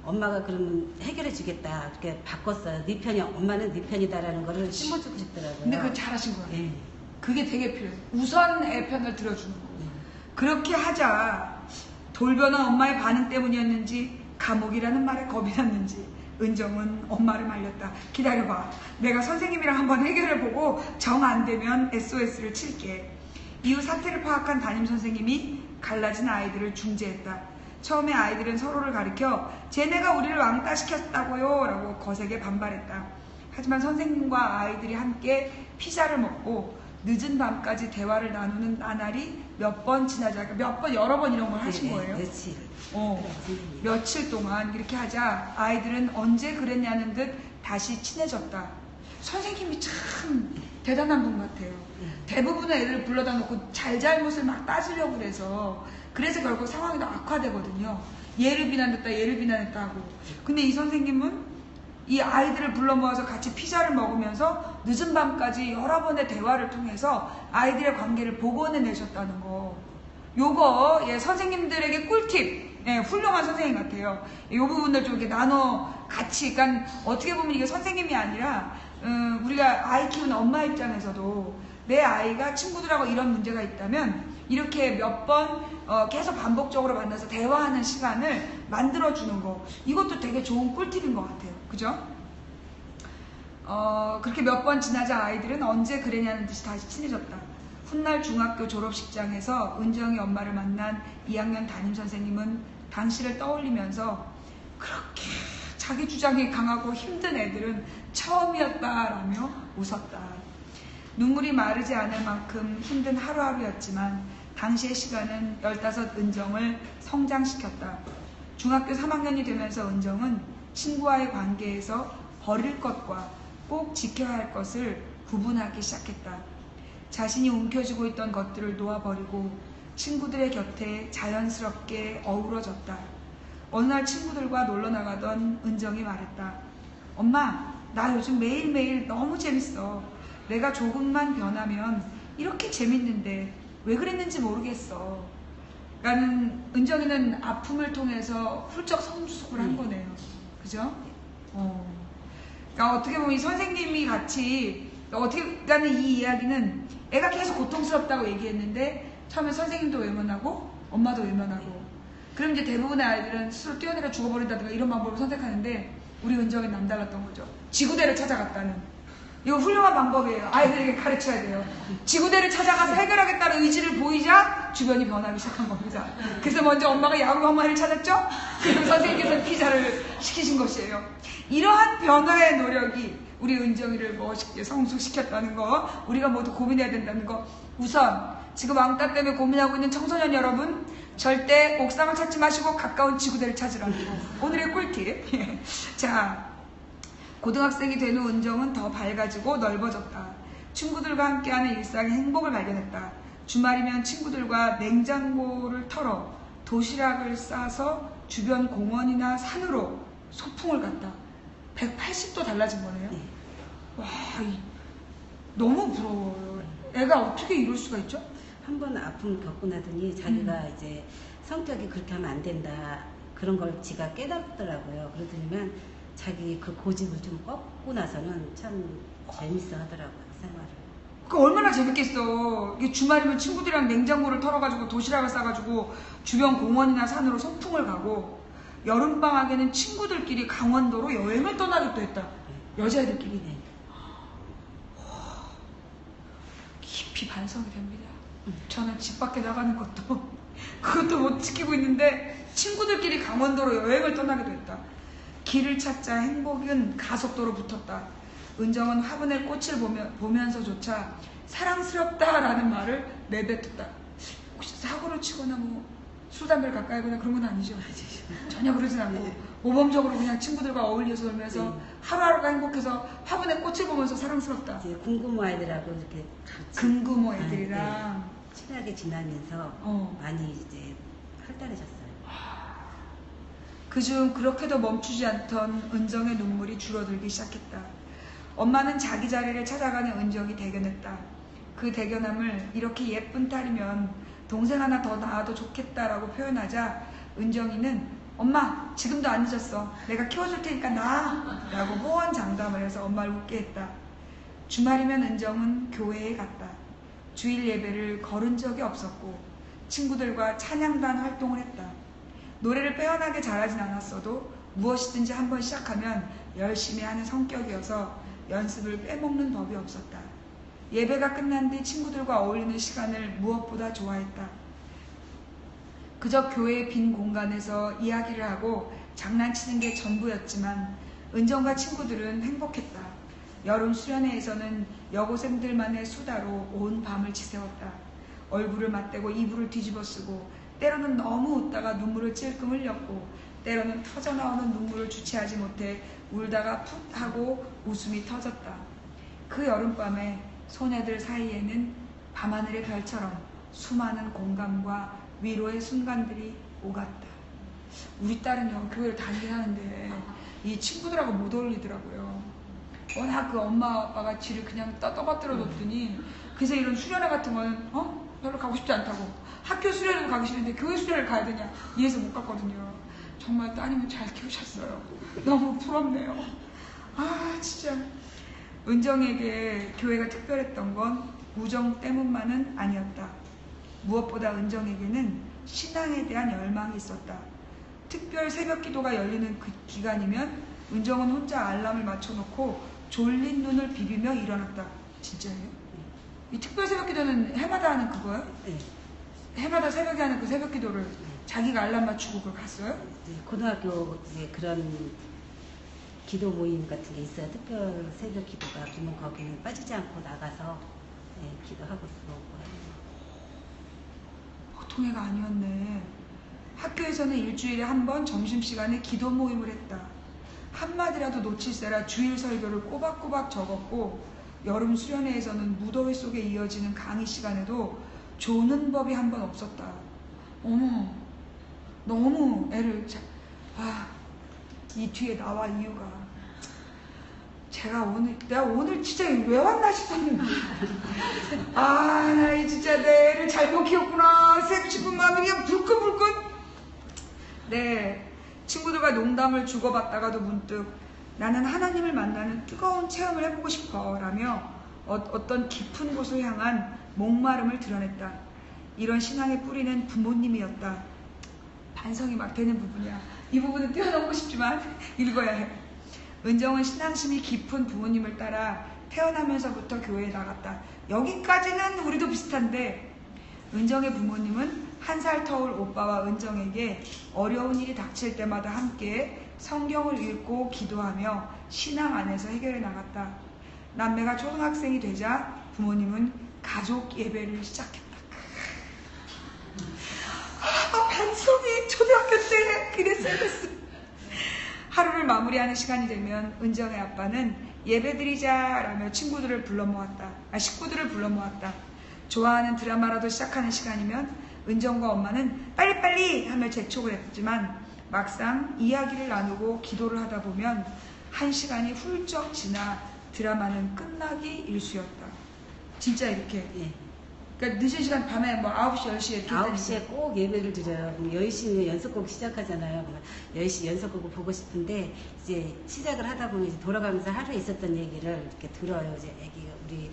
Speaker 4: 엄마가 그러면 해결해 주겠다. 그렇게 바꿨어요. 네 편이, 엄마는 네 편이다라는 거를 심어주고 싶더라고요.
Speaker 1: 근데 그거 잘하신 거예요.
Speaker 4: 네.
Speaker 1: 그게 되게 필요해요. 우선 애 편을 들어주는 거. 그렇게 하자 돌변한 엄마의 반응 때문이었는지 감옥이라는 말에 겁이 났는지 은정은 엄마를 말렸다. 기다려봐. 내가 선생님이랑 한번 해결해보고 정 안되면 SOS를 칠게. 이후 사태를 파악한 담임선생님이 갈라진 아이들을 중재했다. 처음에 아이들은 서로를 가리켜 쟤네가 우리를 왕따시켰다고요 라고 거세게 반발했다. 하지만 선생님과 아이들이 함께 피자를 먹고 늦은 밤까지 대화를 나누는 나날이 몇 번 지나자, 몇 번, 여러 번 이런 걸 하신 거예요.
Speaker 4: 며칠.
Speaker 1: 며칠 동안 이렇게 하자 아이들은 언제 그랬냐는 듯 다시 친해졌다. 선생님이 참 대단한 분 같아요. 대부분의 애들 불러다 놓고 잘잘못을 막 따지려고 그래서 결국 상황이 더 악화되거든요. 얘를 비난했다 얘를 비난했다 하고. 근데 이 선생님은 이 아이들을 불러 모아서 같이 피자를 먹으면서 늦은 밤까지 여러 번의 대화를 통해서 아이들의 관계를 복원해 내셨다는 거. 요거 선생님들에게 꿀팁. 훌륭한 선생님 같아요. 이 부분들 좀 이렇게 나눠 같이, 그러니까 어떻게 보면 이게 선생님이 아니라 우리가 아이 키우는 엄마 입장에서도 내 아이가 친구들하고 이런 문제가 있다면 이렇게 몇 번 계속 반복적으로 만나서 대화하는 시간을 만들어주는 거, 이것도 되게 좋은 꿀팁인 것 같아요. 그죠? 그렇게 몇 번 지나자 아이들은 언제 그랬냐는 듯이 다시 친해졌다. 훗날 중학교 졸업식장에서 은정이 엄마를 만난 2학년 담임선생님은 당시를 떠올리면서 그렇게 자기 주장이 강하고 힘든 애들은 처음이었다라며 웃었다. 눈물이 마르지 않을 만큼 힘든 하루하루였지만 당시의 시간은 15 은정을 성장시켰다. 중학교 3학년이 되면서 은정은 친구와의 관계에서 버릴 것과 꼭 지켜야 할 것을 구분하기 시작했다. 자신이 움켜쥐고 있던 것들을 놓아버리고 친구들의 곁에 자연스럽게 어우러졌다. 어느 날 친구들과 놀러 나가던 은정이 말했다. 엄마, 나 요즘 매일매일 너무 재밌어. 내가 조금만 변하면 이렇게 재밌는데 왜 그랬는지 모르겠어. 라는, 은정이는 아픔을 통해서 훌쩍 성주속을 한 거네요. 그죠? 그러니까 어떻게 보면 이 선생님이 같이, 그러니까 이 이야기는 애가 계속 고통스럽다고 얘기했는데 처음에 선생님도 외면하고 엄마도 외면하고, 그럼 이제 대부분의 아이들은 스스로 뛰어내려 죽어버린다든가 이런 방법을 선택하는데 우리 은정이는 남달랐던 거죠. 지구대를 찾아갔다는. 이거 훌륭한 방법이에요. 아이들에게 가르쳐야 돼요. 지구대를 찾아가서 해결하겠다는 의지를 보이자 주변이 변하기 시작한 겁니다. 그래서 먼저 엄마가 야구 엄마를 찾았죠? 그리고 선생님께서 피자를 시키신 것이에요. 이러한 변화의 노력이 우리 은정이를 멋있게 성숙시켰다는 거, 우리가 모두 고민해야 된다는 거. 우선 지금 왕따 때문에 고민하고 있는 청소년 여러분, 절대 옥상을 찾지 마시고 가까운 지구대를 찾으라고. 오늘의 꿀팁. 자, 고등학생이 된 후 은정은 더 밝아지고 넓어졌다. 친구들과 함께하는 일상의 행복을 발견했다. 주말이면 친구들과 냉장고를 털어 도시락을 싸서 주변 공원이나 산으로 소풍을 갔다. 180도 달라진 거네요. 와, 너무 부러워요. 애가 어떻게 이럴 수가 있죠?
Speaker 4: 한 번 아픔을 겪고 나더니 자기가 이제 성격이 그렇게 하면 안 된다, 그런 걸 지가 깨닫더라고요. 그러더니만 자기 그 고집을 좀 꺾고 나서는 참 재밌어 하더라고요, 생활을.
Speaker 1: 그 얼마나 재밌겠어. 이게 주말이면 친구들이랑 냉장고를 털어가지고 도시락을 싸가지고 주변 공원이나 산으로 소풍을 가고, 여름방학에는 친구들끼리 강원도로 여행을 떠나기도 했다. 여자애들끼리.
Speaker 4: 네.
Speaker 1: 깊이 반성이 됩니다. 저는 집 밖에 나가는 것도 그것도 못 지키고 있는데 친구들끼리 강원도로 여행을 떠나기도 했다. 길을 찾자 행복은 가속도로 붙었다. 은정은 화분의 꽃을 보면서조차 사랑스럽다라는 말을 내뱉었다. 혹시 사고를 치거나 술, 담배를 가까이 하거나 그런 건 아니죠? 전혀 그러진 않고 모범적으로 그냥 친구들과 어울려서 놀면서 하루하루가 행복해서 화분의 꽃을 보면서 사랑스럽다.
Speaker 4: 이제 군부모 아이들하고 이렇게 같이
Speaker 1: 금구모 애들이랑
Speaker 4: 친하게 지나면서 많이 이제 활달해졌어요.
Speaker 1: 그중 그렇게도 멈추지 않던 은정의 눈물이 줄어들기 시작했다. 엄마는 자기 자리를 찾아가는 은정이 대견했다. 그 대견함을 이렇게 예쁜 딸이면 동생 하나 더 낳아도 좋겠다라고 표현하자 은정이는 엄마 지금도 안 늦었어. 내가 키워줄 테니까 낳아 라고 호언장담을 해서 엄마를 웃게 했다. 주말이면 은정은 교회에 갔다. 주일 예배를 거른 적이 없었고 친구들과 찬양단 활동을 했다. 노래를 빼어나게 잘하진 않았어도 무엇이든지 한번 시작하면 열심히 하는 성격이어서 연습을 빼먹는 법이 없었다. 예배가 끝난 뒤 친구들과 어울리는 시간을 무엇보다 좋아했다. 그저 교회의 빈 공간에서 이야기를 하고 장난치는 게 전부였지만 은정과 친구들은 행복했다. 여름 수련회에서는 여고생들만의 수다로 온 밤을 지새웠다. 얼굴을 맞대고 이불을 뒤집어 쓰고 때로는 너무 웃다가 눈물을 찔끔 흘렸고 때로는 터져나오는 눈물을 주체하지 못해 울다가 풋 하고 웃음이 터졌다. 그 여름밤에 소녀들 사이에는 밤하늘의 별처럼 수많은 공감과 위로의 순간들이 오갔다. 우리 딸은요 교회를 다니긴 하는데 이 친구들하고 못 어울리더라고요. 워낙 그 엄마 아빠가 지를 그냥 떠받들어 뒀더니 그래서 이런 수련회 같은 거는 별로 가고 싶지 않다고. 학교 수련회도 가기 싫은데 교회 수련회를 가야 되냐 이해서 못 갔거든요. 정말 따님은 잘 키우셨어요. 너무 부럽네요. 아 진짜. 은정에게 교회가 특별했던 건 우정 때문만은 아니었다. 무엇보다 은정에게는 신앙에 대한 열망이 있었다. 특별 새벽 기도가 열리는 그 기간이면 은정은 혼자 알람을 맞춰놓고 졸린 눈을 비비며 일어났다. 진짜예요? 이 특별 새벽 기도는 해마다 하는 그거예요?
Speaker 4: 네.
Speaker 1: 해마다 새벽에 하는 그 새벽 기도를 자기가 알람 맞추고 그걸 갔어요?
Speaker 4: 네, 고등학교 이제 그런 기도 모임 같은 게 있어요. 특별 새벽 기도가. 그러면 거기는 빠지지 않고 나가서 기도하고 들어오고 해요.
Speaker 1: 보통 애가 아니었네. 학교에서는 일주일에 한 번 점심시간에 기도 모임을 했다. 한마디라도 놓칠세라 주일 설교를 꼬박꼬박 적었고 여름 수련회에서는 무더위 속에 이어지는 강의 시간에도 조는 법이 한 번 없었다. 어머, 너무 애를 이 뒤에 나와 이유가 내가 오늘 진짜 왜 왔나 싶은 나 진짜 내 애를 잘못 키웠구나 싶은 마음이 그냥 불끈불끈. 네, 친구들과 농담을 주고받다가도 문득 나는 하나님을 만나는 뜨거운 체험을 해보고 싶어 라며 어떤 깊은 곳을 향한 목마름을 드러냈다. 이런 신앙의 뿌리는 부모님이었다. 반성이 막 되는 부분이야. 이 부분은 떼어놓고 싶지만 읽어야 해. 은정은 신앙심이 깊은 부모님을 따라 태어나면서부터 교회에 나갔다. 여기까지는 우리도 비슷한데 은정의 부모님은 한 살 터울 오빠와 은정에게 어려운 일이 닥칠 때마다 함께 성경을 읽고 기도하며 신앙 안에서 해결해 나갔다. 남매가 초등학생이 되자 부모님은 가족 예배를 시작했다. 반성이 초등학교 때 그랬어요. 하루를 마무리하는 시간이 되면 은정의 아빠는 예배드리자라며 식구들을 불러 모았다. 좋아하는 드라마라도 시작하는 시간이면 은정과 엄마는 빨리빨리 하며 재촉을 했지만 막상 이야기를 나누고 기도를 하다 보면 1시간이 훌쩍 지나 드라마는 끝나기 일쑤였다. 진짜 이렇게.
Speaker 4: 예.
Speaker 1: 그러니까 늦은 시간 밤에 9시, 10시에 이렇게
Speaker 4: 9시에 꼭 예배를 드려요. 그럼 10시에 연속곡 시작하잖아요. 10시 연속곡을 보고 싶은데 이제 시작을 하다 보면 이제 돌아가면서 하루에 있었던 얘기를 이렇게 들어요. 이제 애기가 우리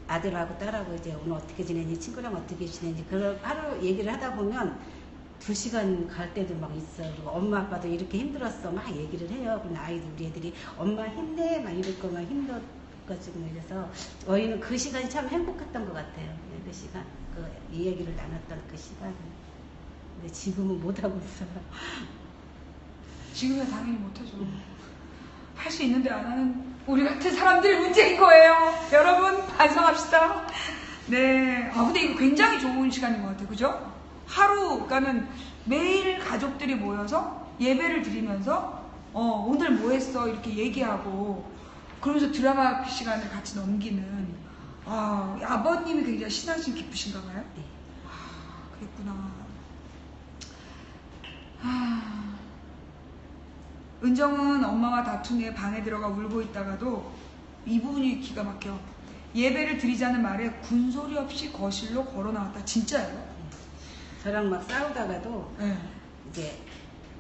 Speaker 4: 아들하고 딸하고 이제 오늘 어떻게 지내니, 친구랑 어떻게 지내니, 그걸 하루 얘기를 하다 보면 2시간 갈 때도 막 있어요. 그리고 엄마 아빠도 이렇게 힘들었어 막 얘기를 해요. 그럼 아이들 우리 애들이 엄마 힘내 막 이럴 거만 힘들어가지고 이래서 저희는 그 시간이 참 행복했던 것 같아요. 그 시간, 이 얘기를 나눴던 그 시간은. 근데 지금은 못 하고 있어요.
Speaker 1: 지금은 당연히 못하죠. 할 수 있는데 안 하는 우리 같은 사람들이 문제인 거예요. 여러분 반성합시다. 네. 근데 이거 굉장히 좋은 시간인 것 같아요. 그죠? 그러니까는 매일 가족들이 모여서 예배를 드리면서 오늘 뭐 했어 이렇게 얘기하고 그러면서 드라마 시간을 같이 넘기는 아버님이 굉장히 신앙심 깊으신가 봐요?
Speaker 4: 네.
Speaker 1: 그랬구나. 은정은 엄마와 다툰 후에 방에 들어가 울고 있다가도 이 부분이 기가 막혀. 예배를 드리자는 말에 군소리 없이 거실로 걸어 나왔다. 진짜예요?
Speaker 4: 저랑 막 싸우다가도
Speaker 1: 네.
Speaker 4: 이제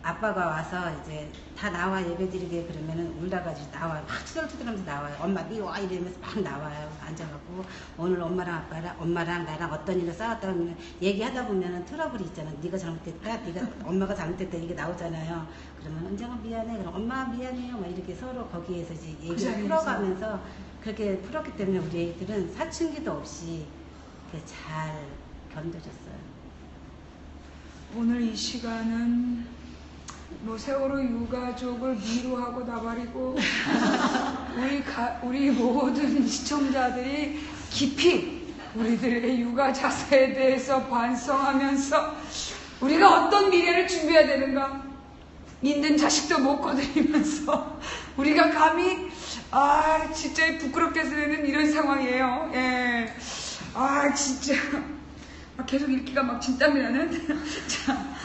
Speaker 4: 아빠가 와서 이제 다 나와 예배드리게 그러면은 울다가 이제 나와요. 막 투덜투덜하면서 나와요. 엄마 미워 이러면서 막 나와요. 앉아갖고 오늘 엄마랑 나랑 어떤 일로 싸웠다 하면 얘기하다 보면은 트러블이 있잖아. 네가 잘못했다, 엄마가 잘못했다 이게 나오잖아요. 그러면 은정아 미안해, 그럼 엄마 미안해요. 막 이렇게 서로 거기에서 이제 얘기를 풀어가면서 그렇게 풀었기 때문에 우리 애들은 사춘기도 없이 이렇게 잘 견뎌줬어요.
Speaker 1: 오늘 이 시간은 뭐 세월호 유가족을 위로하고 나발이고 우리 모든 시청자들이 깊이 우리들의 육아 자세에 대해서 반성하면서 우리가 어떤 미래를 준비해야 되는가, 있는 자식도 못 거드리면서 우리가 감히 진짜 부끄럽게 되는 이런 상황이에요. 예. 진짜 계속 읽기가 막 진땀이 나는. 자,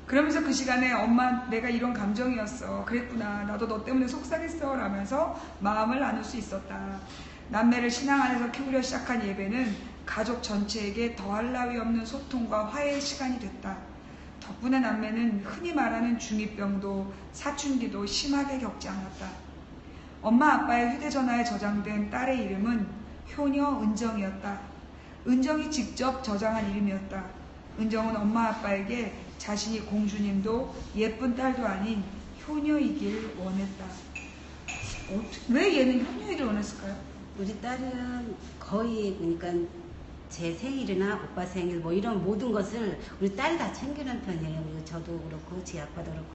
Speaker 1: 그러면서 그 시간에 엄마 내가 이런 감정이었어, 그랬구나, 나도 너 때문에 속상했어 라면서 마음을 나눌 수 있었다. 남매를 신앙 안에서 키우려 시작한 예배는 가족 전체에게 더할 나위 없는 소통과 화해의 시간이 됐다. 덕분에 남매는 흔히 말하는 중2병도 사춘기도 심하게 겪지 않았다. 엄마 아빠의 휴대전화에 저장된 딸의 이름은 효녀 은정이었다. 은정이 직접 저장한 이름이었다. 은정은 엄마 아빠에게 자신이 공주님도 예쁜 딸도 아닌 효녀이길 원했다. 왜 얘는 효녀이길 원했을까요?
Speaker 4: 우리 딸은 거의 그러니까 제 생일이나 오빠 생일 뭐 이런 모든 것을 우리 딸이 다 챙기는 편이에요. 그리고 저도 그렇고 제 아빠도 그렇고